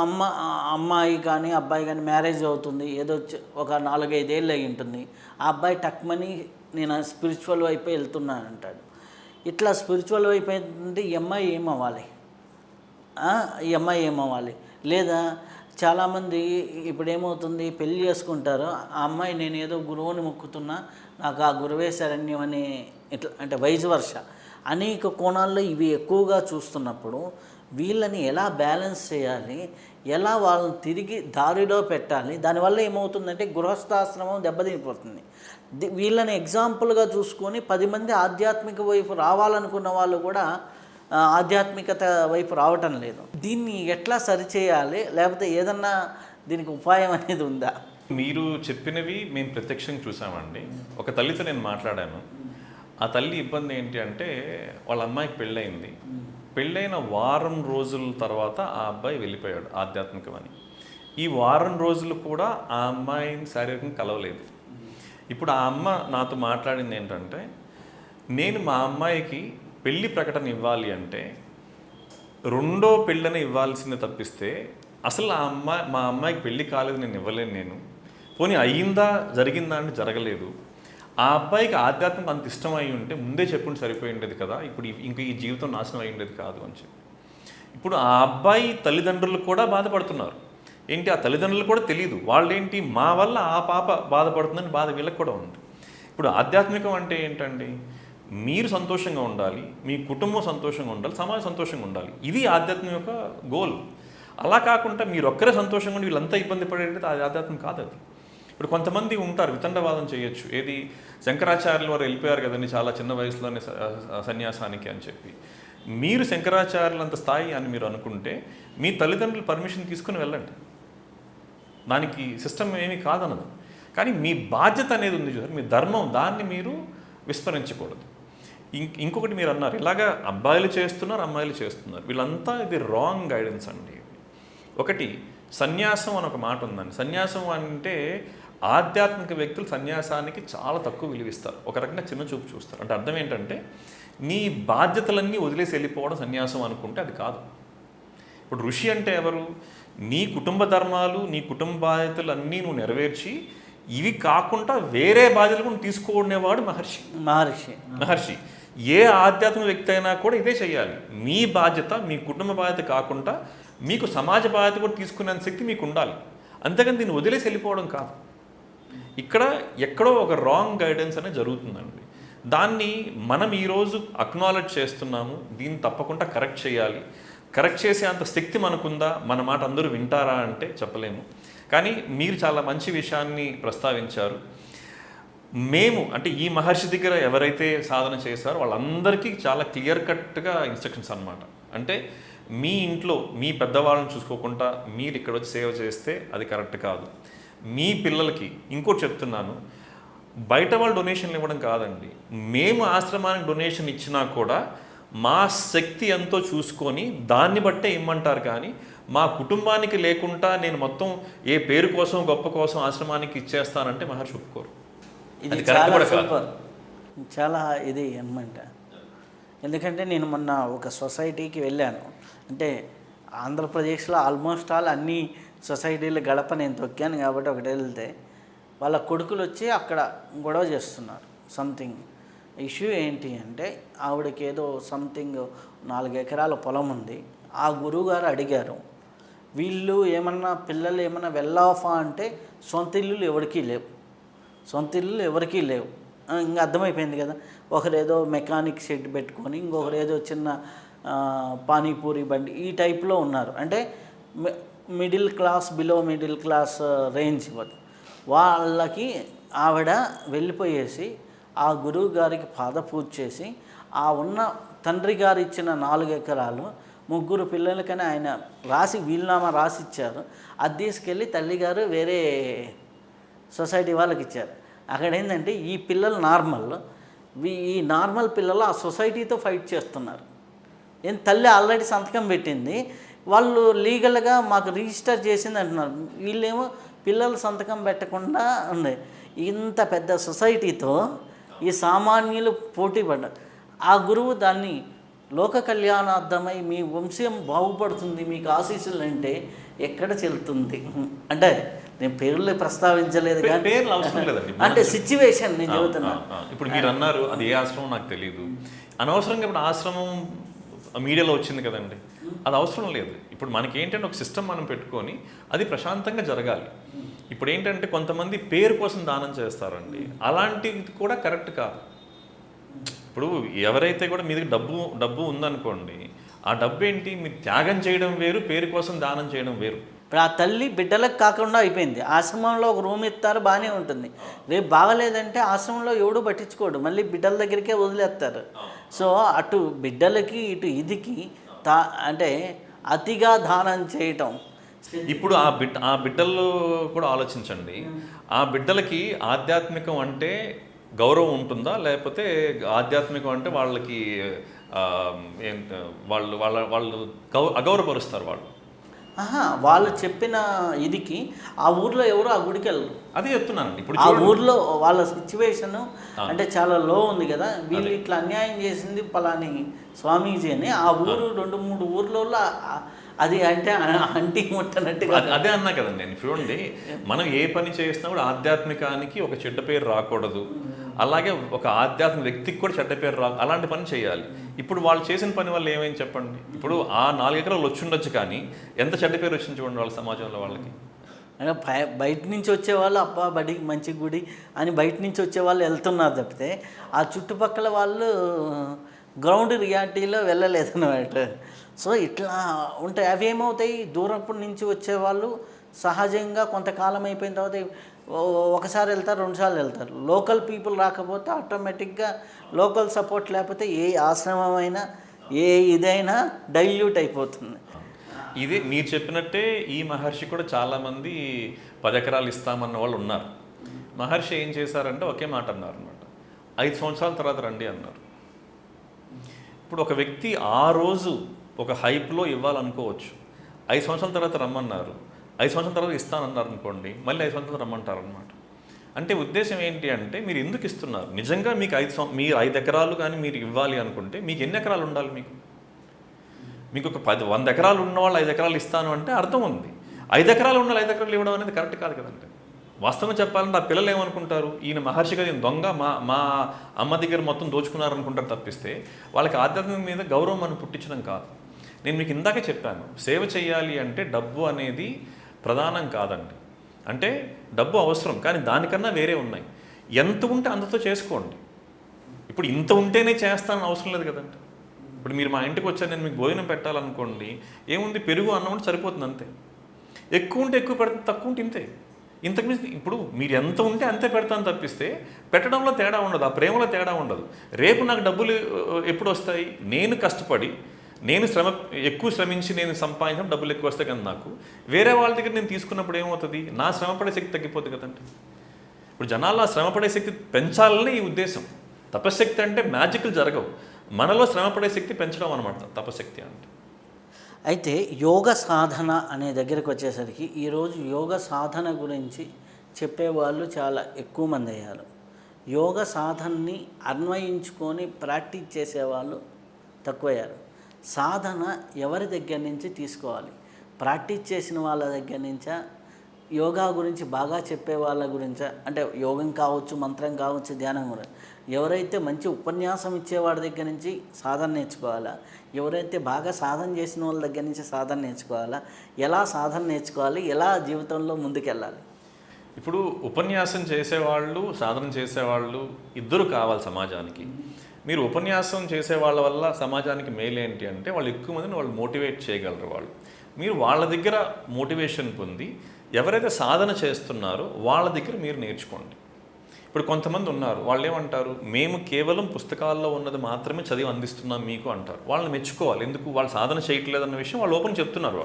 అమ్మాయి కానీ అబ్బాయి కానీ మ్యారేజ్ అవుతుంది, ఏదో ఒక 4-5 ఏళ్ళు అయి ఉంటుంది. ఆ అబ్బాయి టక్మని నేను స్పిరిచువల్ వైపే వెళ్తున్నాను అంటాడు. ఇట్లా స్పిరిచువల్ వైపు అయితే ఈ అమ్మాయి ఏమవ్వాలి? ఈ అమ్మాయి ఏమవ్వాలి? లేదా చాలామంది ఇప్పుడు ఏమవుతుంది, పెళ్ళి చేసుకుంటారు, ఆ అమ్మాయి నేను ఏదో గురువుని మొక్కుతున్నా, నాకు ఆ గురువే శరణ్యం అని, ఇట్లా అంటే వైజ్ వర్ష అనేక కోణాల్లో ఇవి ఎక్కువగా చూస్తున్నప్పుడు వీళ్ళని ఎలా బ్యాలెన్స్ చేయాలి, ఎలా వాళ్ళని తిరిగి దారిలో పెట్టాలి? దానివల్ల ఏమవుతుందంటే గృహస్థాశ్రమం దెబ్బతినిపోతుంది. వీళ్ళని ఎగ్జాంపుల్గా చూసుకొని 10 మంది ఆధ్యాత్మిక వైపు రావాలనుకున్న వాళ్ళు కూడా ఆధ్యాత్మికత వైపు రావటం లేదు. దీన్ని ఎట్లా సరిచేయాలి? లేకపోతే ఏదన్నా దీనికి ఉపాయం అనేది ఉందా? మీరు చెప్పినవి మేము ప్రత్యక్షంగా చూసామండి. ఒక తల్లితో నేను మాట్లాడాను. ఆ తల్లి ఇబ్బంది ఏంటి అంటే వాళ్ళ అమ్మాయికి పెళ్ళయింది. పెళ్ళైన వారం రోజుల తర్వాత ఆ అబ్బాయి వెళ్ళిపోయాడు ఆధ్యాత్మికమని. ఈ వారం రోజులు కూడా ఆ అమ్మాయిని శారీరకంగా కలవలేదు. ఇప్పుడు ఆ అమ్మ నాతో మాట్లాడింది ఏంటంటే, నేను మా అమ్మాయికి పెళ్లి ప్రకటన ఇవ్వాలి అంటే రెండో పెళ్ళని ఇవ్వాల్సింది తప్పిస్తే అసలు మా అమ్మాయికి పెళ్ళి కాలేదు, నేను ఇవ్వలేను. నేను పోనీ అయ్యిందా, జరిగిందా అంటే జరగలేదు. ఆ అబ్బాయికి ఆధ్యాత్మిక అంత ఇష్టం అయి ఉంటే ముందే చెప్పుంటే సరిపోయి ఉండేది కదా, ఇప్పుడు ఇంక ఈ జీవితం నాశనం అయి ఉండేది కాదు అని చెప్పి. ఇప్పుడు ఆ అబ్బాయి తల్లిదండ్రులు కూడా బాధపడుతున్నారు. ఏంటి, ఆ తల్లిదండ్రులు కూడా తెలియదు. వాళ్ళేంటి, మా వల్ల ఆ పాప బాధపడుతుందని బాధ వీళ్ళకి కూడా ఉంది. ఇప్పుడు ఆధ్యాత్మికం అంటే ఏంటండి, మీరు సంతోషంగా ఉండాలి, మీ కుటుంబం సంతోషంగా ఉండాలి, సమాజం సంతోషంగా ఉండాలి. ఇది ఆధ్యాత్మిక యొక్క గోల్. అలా కాకుండా మీరు ఒక్కరే సంతోషంగా ఉండి వీళ్ళంతా ఇబ్బంది పడేది అది ఆధ్యాత్మికం కాదు. అది ఇప్పుడు కొంతమంది ఉంటారు వితండవాదం చేయొచ్చు. ఏది, శంకరాచార్యుల వారు వెళ్ళిపోయారు కదండి చాలా చిన్న వయసులోనే సన్యాసానికి అని చెప్పి. మీరు శంకరాచార్యులంత స్థాయి అని మీరు అనుకుంటే మీ తల్లిదండ్రులు పర్మిషన్ తీసుకుని వెళ్ళండి, దానికి సిస్టమ్ ఏమీ కాదనదు. కానీ మీ బాధ్యత అనేది ఉంది చూసారు, మీ ధర్మం, దాన్ని మీరు విస్మరించకూడదు. ఇంకొకటి మీరు అన్నారు, ఇలాగా అబ్బాయిలు చేస్తున్నారు, అమ్మాయిలు చేస్తున్నారు, వీళ్ళంతా ఇది రాంగ్ గైడెన్స్ అండి. ఒకటి, సన్యాసం అని ఒక మాట ఉందండి. సన్యాసం అంటే ఆధ్యాత్మిక వ్యక్తులు సన్యాసానికి చాలా తక్కువ విలువిస్తారు, ఒక రకంగా చిన్న చూపు చూస్తారు. అంటే అర్థం ఏంటంటే నీ బాధ్యతలన్నీ వదిలేసి వెళ్ళిపోవడం సన్యాసం అనుకుంటే అది కాదు. ఇప్పుడు ఋషి అంటే ఎవరు? నీ కుటుంబ ధర్మాలు, నీ కుటుంబ బాధ్యతలు అన్నీ నువ్వు నెరవేర్చి ఇవి కాకుండా వేరే బాధ్యతలు కూడా తీసుకునేవాడు మహర్షి. మహర్షి ఏ ఆధ్యాత్మిక వ్యక్తి అయినా కూడా ఇదే చేయాలి. మీ బాధ్యత, మీ కుటుంబ బాధ్యత కాకుండా మీకు సమాజ బాధ్యత కూడా తీసుకునే శక్తి మీకు ఉండాలి. అంతేగాని దీన్ని వదిలేసి వెళ్ళిపోవడం కాదు. ఇక్కడ ఎక్కడో ఒక రాంగ్ గైడెన్స్ అనేది జరుగుతుందండి. దాన్ని మనం ఈరోజు అక్నాలెడ్జ్ చేస్తున్నాము, దీన్ని తప్పకుండా కరెక్ట్ చేయాలి. కరెక్ట్ చేసే అంత శక్తి మనకుందా, మన మాట అందరూ వింటారా అంటే చెప్పలేము. కానీ మీరు చాలా మంచి విషయాన్ని ప్రస్తావించారు. మేము అంటే ఈ మహర్షి దగ్గర ఎవరైతే సాధన చేశారో వాళ్ళందరికీ చాలా క్లియర్ కట్గా ఇన్స్ట్రక్షన్స్ అన్నమాట. అంటే మీ ఇంట్లో మీ పెద్దవాళ్ళని చూసుకోకుండా మీరు ఇక్కడ వచ్చి సేవ చేస్తే అది కరెక్ట్ కాదు. మీ పిల్లలకి ఇంకోటి చెప్తున్నాను, బయట వాళ్ళు డొనేషన్లు ఇవ్వడం కాదండి, మేము ఆశ్రమానికి డొనేషన్ ఇచ్చినా కూడా మా శక్తి ఎంతో చూసుకొని దాన్ని బట్టే ఇమ్మంటారు. కానీ మా కుటుంబానికి లేకుండా నేను మొత్తం ఏ పేరు కోసం గొప్ప కోసం ఆశ్రమానికి ఇచ్చేస్తానంటే మహర్షి ఒప్పుకోరు. ఇది అది కరెక్ట్ చాలా కూడా కాదు. సూపర్, చాలా ఇది అనమాట. ఎందుకంటే నేను మొన్న ఒక సొసైటీకి వెళ్ళాను. అంటే ఆంధ్రప్రదేశ్లో ఆల్మోస్ట్ ఆల్ అన్ని సొసైటీలు గడప నేను తొక్కాను కాబట్టి ఒకటి వెళ్తే వాళ్ళ కొడుకులు వచ్చి అక్కడ గొడవ చేస్తున్నారు. సంథింగ్ ఇష్యూ ఏంటి అంటే ఆవిడకి ఏదో సంథింగ్ 4 ఎకరాల పొలం ఉంది. ఆ గురువుగారు అడిగారు, వీళ్ళు ఏమన్నా పిల్లలు ఏమన్నా వెళ్ళాఫా అంటే సొంత ఇల్లులు ఎవరికీ లేవు, సొంత ఇల్లులు ఎవరికీ లేవు. ఇంకా అర్థమైపోయింది కదా. ఒకరేదో మెకానిక్ షెడ్ పెట్టుకొని, ఇంకొకరేదో చిన్న పానీపూరి బండి ఈ టైప్లో ఉన్నారు. అంటే middle class, below middle class range వాళ్ళకి ఆవిడ వెళ్ళిపోయేసి ఆ గురువు గారికి పాదపూజ చేసి ఆ ఉన్న తండ్రి గారు ఇచ్చిన 4 ఎకరాలు 3 పిల్లలకని ఆయన రాసి వీలునామా రాసి ఇచ్చారు. అది తీసుకెళ్ళి తల్లిగారు వేరే సొసైటీ వాళ్ళకి ఇచ్చారు. అక్కడ ఏంటంటే ఈ పిల్లలు నార్మల్, ఈ నార్మల్ పిల్లలు ఆ సొసైటీతో ఫైట్ చేస్తున్నారు. తల్లి ఆల్రెడీ సంతకం పెట్టింది, వాళ్ళు లీగల్గా మాకు రిజిస్టర్ చేసింది అంటున్నారు. వీళ్ళేమో పిల్లలు సంతకం పెట్టకుండా ఉండే. ఇంత పెద్ద సొసైటీతో ఈ సామాన్యులు పోటీ పడ్డారు. ఆ గురువు దాన్ని లోక కళ్యాణార్థమై మీ వంశం బాగుపడుతుంది మీకు ఆశీస్సులు అంటే ఎక్కడ చెల్లుతుంది? అంటే నేను పేర్లు ప్రస్తావించలేదు కానీ పేర్లు అవసరం లేదండి, అంటే సిచ్యువేషన్ నేను చెబుతున్నా. ఇప్పుడు మీరు అన్నారు అది ఏ ఆశ్రమం నాకు తెలియదు, అనవసరంగా ఇప్పుడు ఆశ్రమం మీడియాలో వచ్చింది కదండి, అది అవసరం లేదు. ఇప్పుడు మనకి ఏంటంటే ఒక సిస్టమ్ మనం పెట్టుకొని అది ప్రశాంతంగా జరగాలి. ఇప్పుడు ఏంటంటే కొంతమంది పేరు కోసం దానం చేస్తారండి, అలాంటిది కూడా కరెక్ట్ కాదు. ఇప్పుడు ఎవరైతే కూడా మీ దగ్గర డబ్బు ఉందనుకోండి, ఆ డబ్బు ఏంటి మీరు త్యాగం చేయడం వేరు, పేరు కోసం దానం చేయడం వేరు. ఇప్పుడు ఆ తల్లి బిడ్డలకు కాకుండా అయిపోయింది. ఆశ్రమంలో ఒక రూమ్ ఇస్తారు, బాగానే ఉంటుంది. రేపు బాగలేదంటే ఆశ్రమంలో ఎవడు పట్టించుకోడు, మళ్ళీ బిడ్డల దగ్గరికే వదిలేస్తారు. సో అటు బిడ్డలకి ఇటు ఇదికి అంటే అతిగా దానం చేయటం. ఇప్పుడు ఆ బిడ్డలు కూడా ఆలోచించండి, ఆ బిడ్డలకి ఆధ్యాత్మికం అంటే గౌరవం ఉంటుందా, లేకపోతే ఆధ్యాత్మికం అంటే వాళ్ళకి వాళ్ళు అగౌరవపరుస్తారు వాళ్ళు. వాళ్ళు చెప్పిన ఇదికి ఆ ఊర్లో ఎవరు ఆ గుడికి వెళ్ళరు. అదే చెప్తున్నానండి. ఇప్పుడు ఆ ఊర్లో వాళ్ళ సిచ్యువేషన్ అంటే చాలా లో ఉంది కదా, వీళ్ళు ఇట్లా అన్యాయం చేసింది పలాని స్వామీజీ అని ఆ ఊరు 2-3 ఊర్లలో అది అంటే అంటి ముట్టనట్టుగా. అదే అన్నా కదండి నేను. చూడండి, మనం ఏ పని చేసినా కూడా ఆధ్యాత్మికానికి ఒక చెడ్డ పేరు రాకూడదు, అలాగే ఒక ఆధ్యాత్మిక వ్యక్తికి కూడా చెడ్డ పేరు అలాంటి పని చేయాలి. ఇప్పుడు వాళ్ళు చేసిన పని వల్ల ఏమైంది చెప్పండి. ఇప్పుడు ఆ 4 ఎకరాలు వచ్చి ఉండొచ్చు, కానీ ఎంత చెడ్డ పేరు వచ్చింది చూడండి వాళ్ళ సమాజంలో. వాళ్ళకి బయట నుంచి వచ్చేవాళ్ళు అబ్బా బడి మంచి గుడి అని బయట నుంచి వచ్చేవాళ్ళు వెళ్తున్నారు తప్పితే ఆ చుట్టుపక్కల వాళ్ళు గ్రౌండ్ రియాలిటీలో వెళ్ళలేదన్నమాట. సో ఇట్లా ఉంటాయి. అవి ఏమవుతాయి, దూరపు నుంచి వచ్చేవాళ్ళు సహజంగా కొంతకాలం అయిపోయిన తర్వాత ఒకసారి వెళ్తారు, 2 సార్లు వెళ్తారు. లోకల్ పీపుల్ రాకపోతే ఆటోమేటిక్గా లోకల్ సపోర్ట్ లేకపోతే ఏ ఆశ్రమం అయినా ఏ ఇదైనా డైల్యూట్ అయిపోతుంది. ఇది మీరు చెప్పినట్టే ఈ మహర్షి కూడా చాలామంది 10 ఎకరాలు ఇస్తామన్న వాళ్ళు ఉన్నారు. మహర్షి ఏం చేశారంటే ఒకే మాట అన్నారు అనమాట, 5 సంవత్సరాల తర్వాత రండి అన్నారు. ఇప్పుడు ఒక వ్యక్తి ఆ రోజు ఒక హైప్లో ఇవ్వాలనుకోవచ్చు, 5 సంవత్సరాల తర్వాత రమ్మన్నారు, 5 సంవత్సరాల తర్వాత ఇస్తానన్నారు అనుకోండి, మళ్ళీ 5 సంవత్సరాలు రమ్మంటారు అనమాట. అంటే ఉద్దేశం ఏంటి అంటే మీరు ఎందుకు ఇస్తున్నారు? నిజంగా మీకు మీరు 5 ఎకరాలు కానీ మీరు ఇవ్వాలి అనుకుంటే మీకు ఎన్ని ఎకరాలు ఉండాలి? మీకు ఒక 100 ఎకరాలు ఉన్నవాళ్ళు 5 ఎకరాలు ఇస్తాను అంటే అర్థం ఉంది. 5 ఎకరాలు ఉన్న 5 ఎకరాలు ఇవ్వడం అనేది కరెక్ట్ కాదు కదండి. వాస్తవంగా చెప్పాలంటే ఆ పిల్లలు ఏమనుకుంటారు, ఈయన మహర్షిగా ఈయన దొంగ, మా అమ్మ దగ్గర మొత్తం దోచుకున్నారనుకుంటారు తప్పిస్తే వాళ్ళకి ఆధ్యాత్మిక మీద గౌరవం మనం పుట్టించడం కాదు. నేను మీకు ఇందాకే చెప్పాను, సేవ చేయాలి అంటే డబ్బు అనేది ప్రధానం కాదండి. అంటే డబ్బు అవసరం, కానీ దానికన్నా వేరే ఉన్నాయి. ఎంత ఉంటే అంతతో చేసుకోండి. ఇప్పుడు ఇంత ఉంటేనే చేస్తానని అవసరం లేదు కదండి. ఇప్పుడు మీరు మా ఇంటికి వచ్చారు, నేను మీకు భోజనం పెట్టాలనుకోండి, ఏముంది పెరుగు అన్నం ఉంటే సరిపోతుంది అంతే. ఎక్కువ ఉంటే ఎక్కువ పెడతాను, తక్కువ ఉంటే ఇంతే. ఇంతకుమించి ఇప్పుడు మీరు ఎంత ఉంటే అంతే పెడతాను తప్పిస్తే పెట్టడంలో తేడా ఉండదు, ఆ ప్రేమలో తేడా ఉండదు. రేపు నాకు డబ్బులు ఎప్పుడు వస్తాయి? నేను కష్టపడి నేను ఎక్కువ శ్రమించి నేను సంపాదించడం డబ్బులు ఎక్కువ వస్తాయి కదా నాకు. వేరే వాళ్ళ దగ్గర నేను తీసుకున్నప్పుడు ఏమవుతుంది, నా శ్రమపడే శక్తి తగ్గిపోతుంది కదండి. ఇప్పుడు జనాల్లో ఆ శ్రమపడే శక్తి పెంచాలనే ఈ ఉద్దేశం. తపశక్తి అంటే మ్యాజిక్లు జరగవు, మనలో శ్రమపడే శక్తి పెంచడం అనమాట తపశక్తి అంటే. అయితే యోగ సాధన అనే దగ్గరికి వచ్చేసరికి ఈరోజు యోగ సాధన గురించి చెప్పేవాళ్ళు చాలా ఎక్కువ మంది అయ్యారు. యోగ సాధనని అన్వయించుకొని ప్రాక్టీస్ చేసేవాళ్ళు తక్కువయ్యారు. సాధన ఎవరి దగ్గర నుంచి తీసుకోవాలి? ప్రాక్టీస్ చేసిన వాళ్ళ దగ్గర నుంచా, యోగా గురించి బాగా చెప్పే వాళ్ళ గురించా? అంటే యోగం కావచ్చు, మంత్రం కావచ్చు, ధ్యానం కూడా. ఎవరైతే మంచి ఉపన్యాసం ఇచ్చేవాడి దగ్గర నుంచి సాధన నేర్చుకోవాలా? ఎవరైతే బాగా సాధన చేసిన వాళ్ళ దగ్గర నుంచి సాధన నేర్చుకోవాలా? ఎలా సాధన నేర్చుకోవాలి? ఎలా జీవితంలో ముందుకెళ్ళాలి? ఇప్పుడు ఉపన్యాసం చేసేవాళ్ళు, సాధన చేసేవాళ్ళు ఇద్దరు కావాలి సమాజానికి. మీరు ఉపన్యాసం చేసే వాళ్ళ వల్ల సమాజానికి మేలు ఏంటి అంటే, వాళ్ళు ఎక్కువ మందిని వాళ్ళు మోటివేట్ చేయగలరు. మీరు వాళ్ళ దగ్గర మోటివేషన్ పొంది ఎవరైతే సాధన చేస్తున్నారో వాళ్ళ దగ్గర మీరు నేర్చుకోండి. ఇప్పుడు కొంతమంది ఉన్నారు, వాళ్ళు ఏమంటారు, మేము కేవలం పుస్తకాల్లో ఉన్నది మాత్రమే చదివి అందిస్తున్నాం మీకు అంటారు. వాళ్ళని మెచ్చుకోవాలి. ఎందుకు? వాళ్ళు సాధన చేయట్లేదన్న విషయం వాళ్ళు ఓపెన్ చెప్తున్నారు.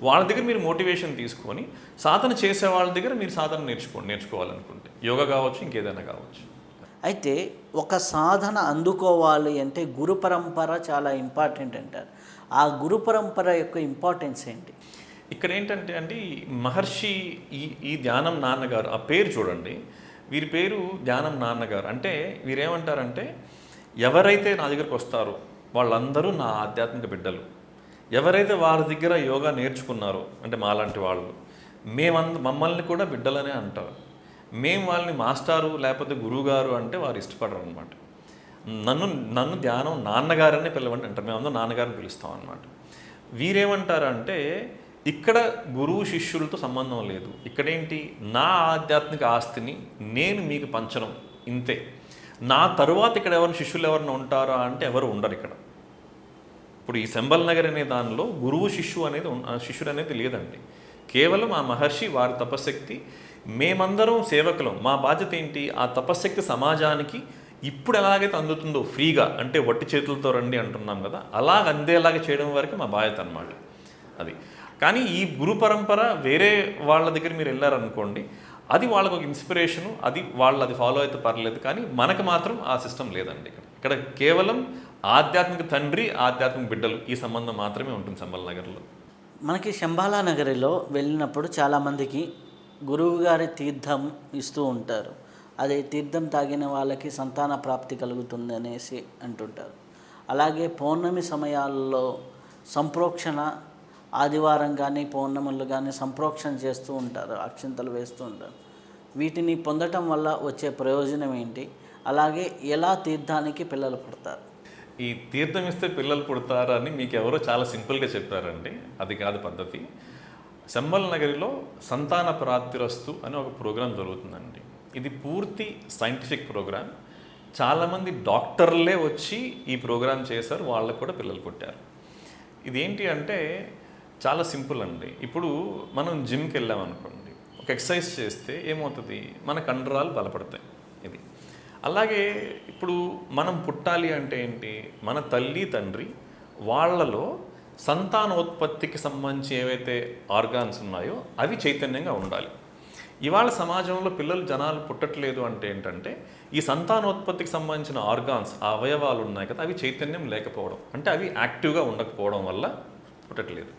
వాళ్ళ దగ్గర మీరు మోటివేషన్ తీసుకొని సాధన చేసే వాళ్ళ దగ్గర మీరు సాధన నేర్చుకోవాలనుకుంటే, యోగా కావచ్చు, ఇంకేదైనా కావచ్చు. అయితే ఒక సాధన అందుకోవాలి అంటే గురు పరంపర చాలా ఇంపార్టెంట్ అంటారు. ఆ గురు పరంపర యొక్క ఇంపార్టెన్స్ ఏంటి? ఇక్కడ ఏంటంటే అండి, మహర్షి ఈ ధ్యానం నాన్నగారు, ఆ పేరు చూడండి, వీరి పేరు ధ్యానం నాన్నగారు. అంటే వీరేమంటారంటే, ఎవరైతే నా దగ్గరకు వస్తారో వాళ్ళందరూ నా ఆధ్యాత్మిక బిడ్డలు. ఎవరైతే వారి దగ్గర యోగా నేర్చుకున్నారో, అంటే మాలాంటి వాళ్ళు, మమ్మల్ని కూడా బిడ్డలనే అంటారు. మేము వాళ్ళని మాస్టారు లేకపోతే గురువుగారు అంటే వారు ఇష్టపడరు అనమాట. నన్ను ధ్యానం నాన్నగారనే పిలవండి అంటారు. మేమందరం నాన్నగారిని పిలుస్తాం అనమాట. వీరేమంటారంటే, ఇక్కడ గురువు శిష్యులతో సంబంధం లేదు. ఇక్కడేంటి, నా ఆధ్యాత్మిక ఆస్తిని నేను మీకు పంచడం, ఇంతే. నా తరువాత ఇక్కడ శిష్యులు ఎవరైనా ఉంటారా అంటే ఎవరు ఉండరు ఇక్కడ. ఇప్పుడు ఈ శంబల్ నగర్ అనే దానిలో గురువు శిష్యుడు అనేది లేదండి. కేవలం ఆ మహర్షి, వారి తపశక్తి, మేమందరం సేవకులం. మా బాధ్యత ఏంటి, ఆ తపశక్తి సమాజానికి ఇప్పుడు ఎలాగైతే అందుతుందో ఫ్రీగా, అంటే వట్టి చేతులతో రండి అంటున్నాం కదా, అలాగ అందేలాగా చేయడం వరకు మా బాధ్యత అనమాట అది. కానీ ఈ గురు పరంపర వేరే వాళ్ళ దగ్గర మీరు వెళ్ళారనుకోండి, అది వాళ్ళకు ఒక ఇన్స్పిరేషను, అది ఫాలో అయితే పర్లేదు. కానీ మనకు మాత్రం ఆ సిస్టమ్ లేదండి. ఇక్కడ కేవలం ఆధ్యాత్మిక తండ్రి, ఆధ్యాత్మిక బిడ్డలు, ఈ సంబంధం మాత్రమే ఉంటుంది శంబల్ నగర్లో. మనకి శంబాలా నగరిలో వెళ్ళినప్పుడు చాలామందికి గురువు గారి తీర్థం ఇస్తూ ఉంటారు. అది తీర్థం తాగిన వాళ్ళకి సంతాన ప్రాప్తి కలుగుతుంది అనేసి అంటుంటారు. అలాగే పౌర్ణమి సమయాల్లో సంప్రోక్షణ, ఆదివారం కానీ పౌర్ణములు కానీ సంప్రోక్షణ చేస్తూ ఉంటారు, అక్షింతలు వేస్తూ ఉంటారు. వీటిని పొందటం వల్ల వచ్చే ప్రయోజనం ఏంటి? అలాగే ఎలా తీర్థానికి పిల్లలు పుడతారు? ఈ తీర్థం ఇస్తే పిల్లలు పుడతారని మీకు ఎవరో చాలా సింపుల్గా చెప్పారండి. అది కాదు పద్ధతి. శంబల్ నగరిలో సంతాన ప్రాప్తిరస్తు అని ఒక ప్రోగ్రాం జరుగుతుందండి. ఇది పూర్తి సైంటిఫిక్ ప్రోగ్రాం. చాలామంది డాక్టర్లే వచ్చి ఈ ప్రోగ్రాం చేశారు, వాళ్ళకు కూడా పిల్లలు పుట్టారు. ఇదేంటి అంటే చాలా సింపుల్ అండి. ఇప్పుడు మనం జిమ్కి వెళ్ళామనుకోండి, ఒక ఎక్సర్సైజ్ చేస్తే ఏమవుతుంది, మన కండరాలు బలపడతాయి. ఇది అలాగే ఇప్పుడు మనం పుట్టాలి అంటే ఏంటి, మన తల్లి తండ్రి వాళ్ళలో సంతానోత్పత్తికి సంబంధించి ఏవైతే ఆర్గాన్స్ ఉన్నాయో అవి చైతన్యంగా ఉండాలి. ఇవాళ సమాజంలో జనాలు పుట్టట్లేదు అంటే ఏంటంటే, ఈ సంతానోత్పత్తికి సంబంధించిన ఆర్గాన్స్, ఆ అవయవాలు ఉన్నాయి కదా, అవి చైతన్యం లేకపోవడం, అంటే అవి యాక్టివ్గా ఉండకపోవడం వల్ల పుట్టట్లేదు.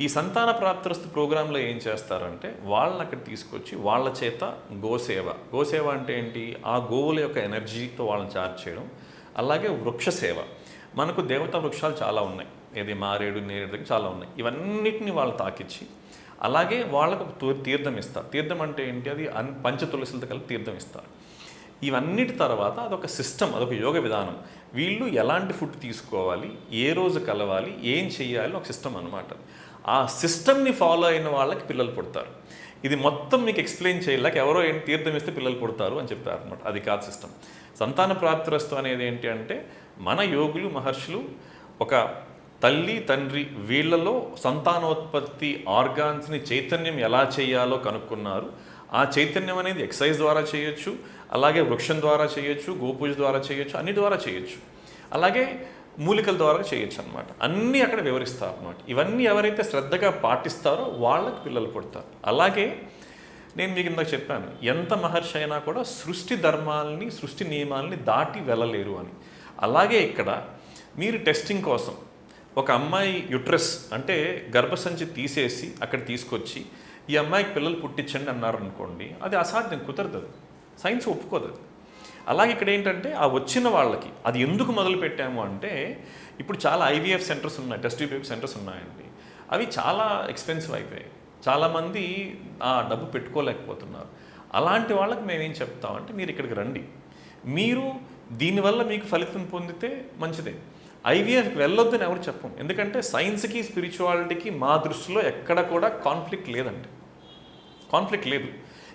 ఈ సంతాన ప్రాప్తిరస్తు ప్రోగ్రాంలో ఏం చేస్తారంటే, వాళ్ళని అక్కడ తీసుకొచ్చి వాళ్ళ చేత గోసేవ అంటే ఏంటి, ఆ గోవుల యొక్క ఎనర్జీతో వాళ్ళని చార్జ్ చేయడం. అలాగే వృక్షసేవ, మనకు దేవతా వృక్షాలు చాలా ఉన్నాయి, ఏది మారేడు, నేరేడు దగ్గర చాలా ఉన్నాయి. ఇవన్నిటిని వాళ్ళు తాకిచ్చి, అలాగే వాళ్ళకు తీర్థం ఇస్తారు. తీర్థం అంటే ఏంటి, అది పంచ తులసులతో కలిపి తీర్థం ఇస్తారు. ఇవన్నిటి తర్వాత అదొక సిస్టమ్, అదొక యోగ విధానం. వీళ్ళు ఎలాంటి ఫుడ్ తీసుకోవాలి, ఏ రోజు కలవాలి, ఏం చెయ్యాలి, ఒక సిస్టమ్ అనమాట. ఆ సిస్టమ్ని ఫాలో అయిన వాళ్ళకి పిల్లలు పుడతారు. ఇది మొత్తం మీకు ఎక్స్ప్లెయిన్ చేయలేక ఎవరో ఏంటి తీర్థం ఇస్తే పిల్లలు పుడతారు అని చెప్పారు అనమాట. అది కాదు సిస్టమ్. సంతాన ప్రాప్తిరస్తు అనేది ఏంటి అంటే, మన యోగులు, మహర్షులు ఒక తల్లి తండ్రి వీళ్ళలో సంతానోత్పత్తి ఆర్గాన్స్ని చైతన్యం ఎలా చేయాలో కనుక్కున్నారు. ఆ చైతన్యం అనేది ఎక్సర్సైజ్ ద్వారా చేయొచ్చు, అలాగే వృక్షం ద్వారా చేయొచ్చు, గోపూజ ద్వారా చేయొచ్చు, అన్ని ద్వారా చేయొచ్చు, అలాగే మూలికల ద్వారా చేయొచ్చు అనమాట. అన్నీ అక్కడ వివరిస్తారు అనమాట. ఇవన్నీ ఎవరైతే శ్రద్ధగా పాటిస్తారో వాళ్ళకి పిల్లలు పుడతారు. అలాగే నేను మీకు ఇందాక చెప్పాను, ఎంత మహర్షి అయినా కూడా సృష్టి ధర్మాలని, సృష్టి నియమాలని దాటి వెళ్ళలేరు అని. అలాగే ఇక్కడ మీరు టెస్టింగ్ కోసం ఒక అమ్మాయి యుట్రస్ అంటే గర్భసంచి తీసేసి అక్కడ తీసుకొచ్చి ఈ అమ్మాయికి పిల్లలు పుట్టించండి అన్నారనుకోండి, అది అసాధ్యం, కుదరదు, సైన్స్ ఒప్పుకోదు అది. అలాగే ఇక్కడ ఏంటంటే ఆ వచ్చిన వాళ్ళకి అది ఎందుకు మొదలు పెట్టాము అంటే, ఇప్పుడు చాలా ఐవీఎఫ్ సెంటర్స్ ఉన్నాయి, టెస్ట్ ట్యూబ్ సెంటర్స్ ఉన్నాయండి. అవి చాలా ఎక్స్పెన్సివ్ అయిపోయాయి, చాలామంది ఆ డబ్బు పెట్టుకోలేకపోతున్నారు. అలాంటి వాళ్ళకి మేమేం చెప్తామంటే, మీరు ఇక్కడికి రండి, మీరు దీనివల్ల మీకు ఫలితం పొందితే మంచిదే. ఐవీఎఫ్కి వెళ్ళొద్దని ఎవరు చెప్పం, ఎందుకంటే సైన్స్కి స్పిరిచువాలిటీకి మా దృష్టిలో ఎక్కడ కూడా కాన్ఫ్లిక్ట్ లేదండి, కాన్ఫ్లిక్ట్ లేదు.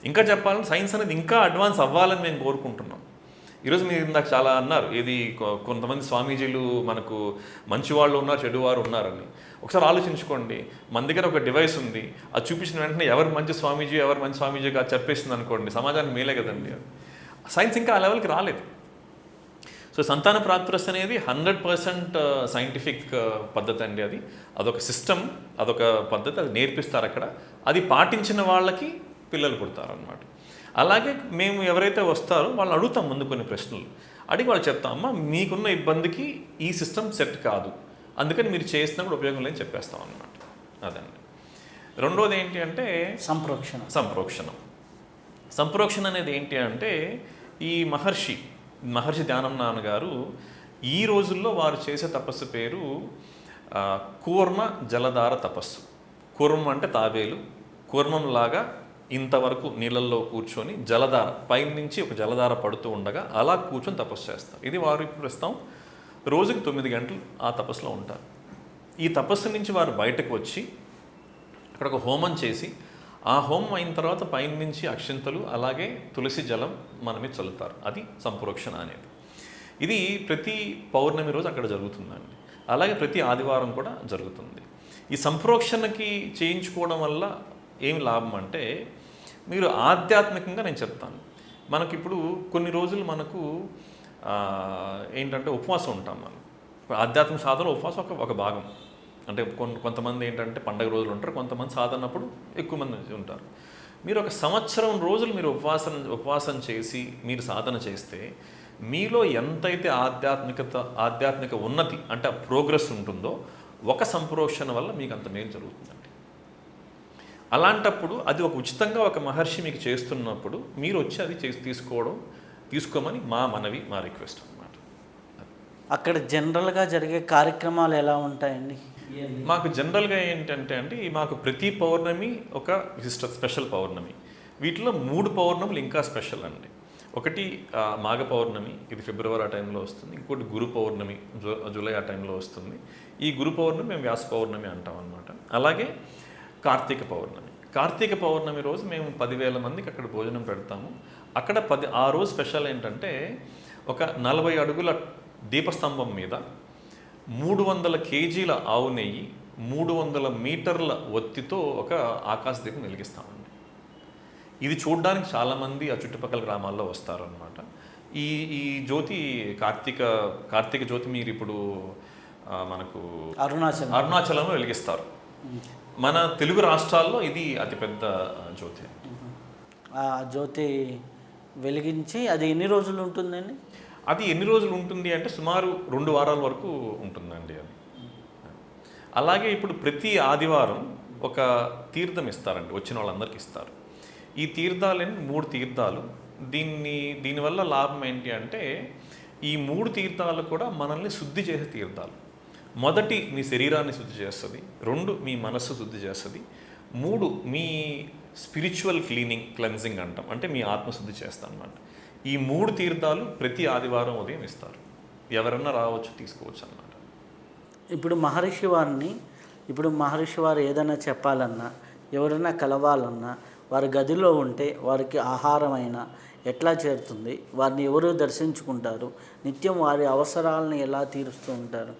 ఇంకా చెప్పాలంటే సైన్స్ అనేది ఇంకా అడ్వాన్స్ అవ్వాలని మేము కోరుకుంటున్నాం. ఈరోజు మీరు ఇందాక చాలా అన్నారు, ఇది కొంతమంది స్వామీజీలు మనకు మంచి వాళ్ళు ఉన్నారు, చెడువారు ఉన్నారని. ఒకసారి ఆలోచించుకోండి, మన దగ్గర ఒక డివైస్ ఉంది, అది చూపించిన వెంటనే ఎవరు మంచి స్వామీజీ ఎవరు మంచి స్వామీజీ కాదు చెప్పేసింది అనుకోండి, సమాజానికి మేలే కదండి. సైన్స్ ఇంకా ఆ లెవెల్కి రాలేదు. సో సంతాన ప్రాప్తిరస్ అనేది 100% సైంటిఫిక్ పద్ధతి అండి. అదొక సిస్టమ్, అదొక పద్ధతి, అది నేర్పిస్తారు అక్కడ. అది పాటించిన వాళ్ళకి పిల్లలు పుడతారు అన్నమాట. అలాగే మేము ఎవరైతే వస్తారో వాళ్ళు అడుగుతాం ముందు కొన్ని ప్రశ్నలు అడిగి వాళ్ళు చెప్తాం, అమ్మ మీకున్న ఇబ్బందికి ఈ సిస్టమ్ సెట్ కాదు, అందుకని మీరు చేసినప్పుడు ఉపయోగం లేని చెప్పేస్తాం అన్నమాట. అదండి. రెండోది ఏంటి అంటే సంప్రోక్షణ అనేది ఏంటి అంటే, ఈ మహర్షి ధ్యానం నాన్నగారు ఈ రోజుల్లో వారు చేసే తపస్సు పేరు కూర్మ జలధార తపస్సు. కూర్మం అంటే తాబేలు, కూర్మంలాగా ఇంతవరకు నీళ్ళల్లో కూర్చొని జలధార పైనుంచి ఒక జలధార పడుతూ ఉండగా అలా కూర్చొని తపస్సు చేస్తారు. ఇది వారు ప్రస్తుతం రోజుకి 9 గంటలు ఆ తపస్సులో ఉంటారు. ఈ తపస్సు నుంచి వారు బయటకు వచ్చి అక్కడ ఒక హోమం చేసి, ఆ హోమం అయిన తర్వాత పైన నుంచి అక్షింతలు అలాగే తులసి జలం మన మీద చల్లుతారు. అది సంప్రోక్షణ అనేది. ఇది ప్రతి పౌర్ణమి రోజు అక్కడ జరుగుతుందండి. అలాగే ప్రతి ఆదివారం కూడా జరుగుతుంది. ఈ సంప్రోక్షణకి చేయించుకోవడం వల్ల ఏమి లాభం అంటే, మీరు ఆధ్యాత్మికంగా నేను చెప్తాను, మనకిప్పుడు కొన్ని రోజులు మనకు ఏంటంటే ఉపవాసం ఉంటాం. మనం ఆధ్యాత్మిక సాధనలో ఉపవాసం ఒక భాగం. అంటే కొంతమంది ఏంటంటే పండగ రోజులు ఉంటారు, కొంతమంది సాధనప్పుడు ఎక్కువ మంది ఉంటారు. మీరు ఒక సంవత్సరం రోజులు మీరు ఉపవాసం చేసి మీరు సాధన చేస్తే మీలో ఎంతైతే ఆధ్యాత్మిక ఉన్నతి అంటే ప్రోగ్రెస్ ఉంటుందో ఒక సంప్రోక్షణ వల్ల మీకు అంత మేలు జరుగుతుందండి. అలాంటప్పుడు అది ఒక ఉచితంగా ఒక మహర్షి మీకు చేస్తున్నప్పుడు మీరు వచ్చి అది తీసుకోమని మా మనవి, మా రిక్వెస్ట్ అన్నమాట. అక్కడ జనరల్గా జరిగే కార్యక్రమాలు ఎలా ఉంటాయండి? మాకు జనరల్గా ఏంటంటే అండి, మాకు ప్రతి పౌర్ణమి ఒక స్పెషల్ పౌర్ణమి. వీటిలో 3 పౌర్ణములు ఇంకా స్పెషల్ అండి. ఒకటి మాఘ పౌర్ణమి, ఇది ఫిబ్రవరి ఆ టైంలో వస్తుంది. ఇంకోటి గురు పౌర్ణమి, జూలై ఆ టైంలో వస్తుంది. ఈ గురు పౌర్ణమి మేము వ్యాస పౌర్ణమి అంటాం అన్నమాట. అలాగే కార్తీక పౌర్ణమి రోజు మేము 10,000 మందికి అక్కడ భోజనం పెడతాము. అక్కడ ఆ రోజు స్పెషల్ ఏంటంటే, ఒక 40 అడుగుల దీపస్తంభం మీద 300 కేజీల ఆవు నెయ్యి, 300 మీటర్ల ఒత్తితో ఒక ఆకాశ దీపం వెలిగిస్తామండి. ఇది చూడడానికి చాలామంది ఆ చుట్టుపక్కల గ్రామాల్లో వస్తారనమాట. ఈ జ్యోతి కార్తీక జ్యోతి మీరు ఇప్పుడు మనకు అరుణాచలంలో వెలిగిస్తారు. మన తెలుగు రాష్ట్రాల్లో ఇది అతిపెద్ద జ్యోతి. ఆ జ్యోతి వెలిగించి అది ఎన్ని రోజులు ఉంటుందండి? అది ఎన్ని రోజులు ఉంటుంది అంటే సుమారు 2 వారాల వరకు ఉంటుందండి అది. అలాగే ఇప్పుడు ప్రతి ఆదివారం ఒక తీర్థం ఇస్తారండి, వచ్చిన వాళ్ళందరికీ ఇస్తారు. ఈ తీర్థాలని 3 తీర్థాలు. దీనివల్ల లాభం ఏంటి అంటే, ఈ 3 తీర్థాలు కూడా మనల్ని శుద్ధి చేసే తీర్థాలు. మొదటి మీ శరీరాన్ని శుద్ధి చేస్తుంది, 2 మీ మనస్సు శుద్ధి చేస్తుంది, 3 మీ స్పిరిచువల్ క్లెన్జింగ్ అంటాం, అంటే మీ ఆత్మశుద్ధి చేస్తాం అన్నమాట. ఈ 3 తీర్థాలు ప్రతి ఆదివారం ఉదయం ఇస్తారు. ఎవరన్నా రావచ్చు, తీసుకోవచ్చు అన్నమాట. ఇప్పుడు మహర్షి వారు ఏదైనా చెప్పాలన్నా, ఎవరైనా కలవాలన్నా, వారి గదిలో ఉంటే వారికి ఆహారమైనా ఎట్లా చేరుతుంది? వారిని ఎవరు దర్శించుకుంటారు? నిత్యం వారి అవసరాలను ఎలా తీరుస్తూ ఉంటారు?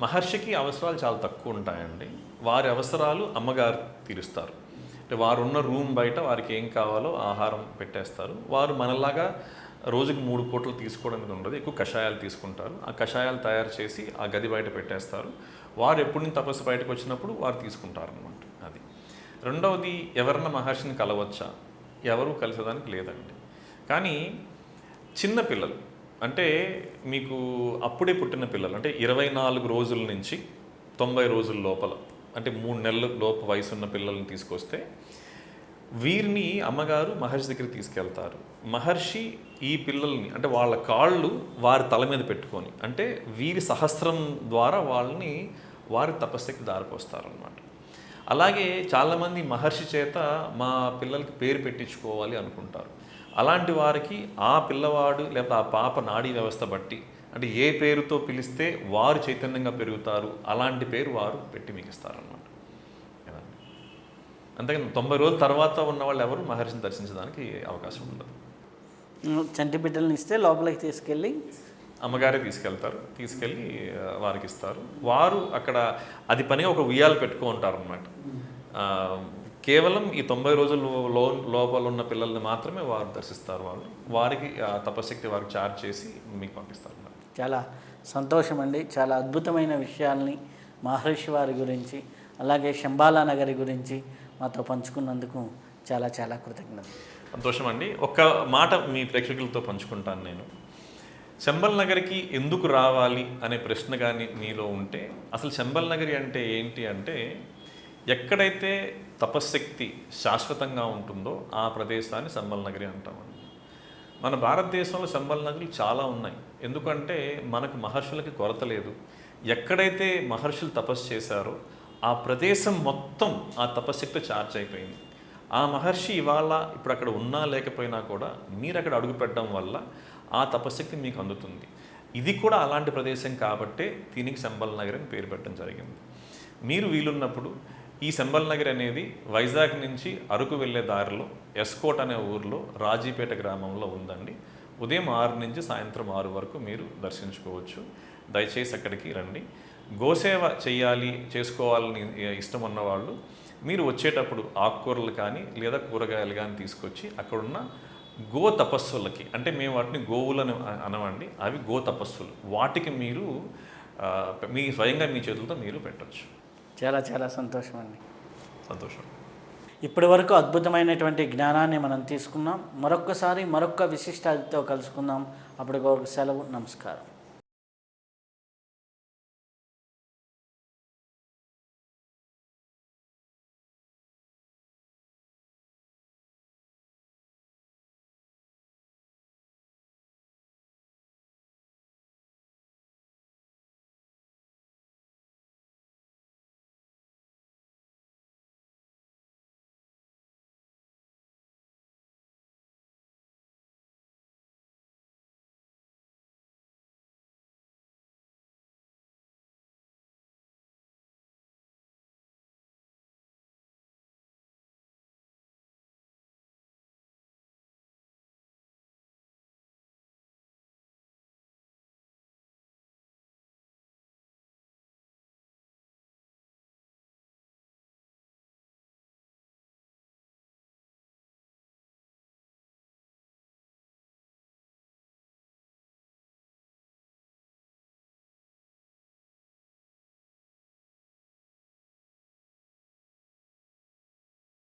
మహర్షికి అవసరాలు చాలా తక్కువ ఉంటాయండి. వారి అవసరాలు అమ్మగారు తీరుస్తారు. అంటే వారు ఉన్న రూమ్ బయట వారికి ఏం కావాలో ఆహారం పెట్టేస్తారు. వారు మనలాగా రోజుకి 3 పూటలు తీసుకోవడం ఉండదు, ఎక్కువ కషాయాలు తీసుకుంటారు. ఆ కషాయాలు తయారు చేసి ఆ గది బయట పెట్టేస్తారు. వారు ఎప్పుడు నుంచి తపస్సు బయటకు వచ్చినప్పుడు వారు తీసుకుంటారు అన్నమాట. అది. రెండవది, ఎవరన్నా మహర్షిని కలవచ్చా? ఎవరు కలిసేదానికి లేదండి. కానీ చిన్న పిల్లలు అంటే మీకు అప్పుడే పుట్టిన పిల్లలు అంటే 24 రోజుల నుంచి 90 రోజుల లోపల అంటే 3 నెలల లోపు వయసు ఉన్న పిల్లల్ని తీసుకొస్తే వీరిని అమ్మగారు మహర్షి దగ్గరికి తీసుకెళ్తారు. మహర్షి ఈ పిల్లల్ని అంటే వాళ్ళ కాళ్ళు వారి తల మీద పెట్టుకొని అంటే వీరి సహస్రం ద్వారా వాళ్ళని వారి తపస్సుకి దారిపోస్తారనమాట. అలాగే చాలామంది మహర్షి చేత మా పిల్లలకి పేరు పెట్టించుకోవాలి అనుకుంటారు. అలాంటి వారికి ఆ పిల్లవాడు లేదా ఆ పాప నాడీ వ్యవస్థ బట్టి అంటే ఏ పేరుతో పిలిస్తే వారు చైతన్యంగా పెరుగుతారు అలాంటి పేరు వారు పెట్టి మీకు ఇస్తారనమాట. అంతేకాని 90 రోజుల తర్వాత ఉన్న వాళ్ళు ఎవరు మహర్షిని దర్శించడానికి అవకాశం ఉండదు. చంటి బిడ్డలను ఇస్తే లోపలికి తీసుకెళ్ళి అమ్మగారే తీసుకెళ్ళి వారికి ఇస్తారు. వారు అక్కడ అది పనిగా ఒక ఉయ్యాలు పెట్టుకో ఉంటారు అనమాట. కేవలం ఈ 90 రోజుల లోపల ఉన్న పిల్లల్ని మాత్రమే వారు దర్శిస్తారు. వారికి తపశక్తి వారికి చార్జ్ చేసి మీకు పంపిస్తారు. చాలా సంతోషం అండి. చాలా అద్భుతమైన విషయాల్ని మహర్షి వారి గురించి అలాగే శంబాలా నగరి గురించి మాతో పంచుకున్నందుకు చాలా చాలా కృతజ్ఞతలు. సంతోషం అండి. ఒక్క మాట మీ ప్రేక్షకులతో పంచుకుంటాను నేను. శంబల్ నగరికి ఎందుకు రావాలి అనే ప్రశ్న కానీ మీలో ఉంటే అసలు శంబల్ నగరి అంటే ఏంటి అంటే ఎక్కడైతే తపశ్శక్తి శాశ్వతంగా ఉంటుందో ఆ ప్రదేశాన్ని శంబల్ నగరి అంటామండి. మన భారతదేశంలో శంబల్ నగరులు చాలా ఉన్నాయి. ఎందుకంటే మనకు మహర్షులకి కొరత లేదు. ఎక్కడైతే మహర్షులు తపస్సు చేశారో ఆ ప్రదేశం మొత్తం ఆ తపశ్శక్తి చార్జ్ అయిపోయింది. ఆ మహర్షి ఇప్పుడు అక్కడ ఉన్నా లేకపోయినా కూడా మీరు అక్కడ అడుగుపెట్టడం వల్ల ఆ తపశ్శక్తి మీకు అందుతుంది. ఇది కూడా అలాంటి ప్రదేశం కాబట్టే దీనికి శంబల్ నగర్ అని పేరు పెట్టడం జరిగింది. మీరు వీలున్నప్పుడు ఈ శంబల్ నగర్ అనేది వైజాగ్ నుంచి అరకు వెళ్ళే దారిలో ఎస్కోట్ అనే ఊరిలో రాజీపేట గ్రామంలో ఉందండి. ఉదయం 6 నుంచి సాయంత్రం 6 వరకు మీరు దర్శించుకోవచ్చు. దయచేసి అక్కడికి రండి. గోసేవ చేసుకోవాలని ఇష్టం ఉన్నవాళ్ళు మీరు వచ్చేటప్పుడు ఆకుకూరలు కానీ లేదా కూరగాయలు కానీ తీసుకొచ్చి అక్కడున్న గో తపస్సులకి అంటే మేము వాటిని గోవులను అనవండి, అవి గో తపస్సులు, వాటికి మీరు స్వయంగా మీ చేతులతో మీరు పెట్టచ్చు. చాలా చాలా సంతోషం అండి. సంతోషం. ఇప్పటి వరకు అద్భుతమైనటువంటి జ్ఞానాన్ని మనం తీసుకున్నాం. మరొక్క విశిష్ట అతిథితో కలుసుకుందాం. అప్పటికి సెలవు. నమస్కారం.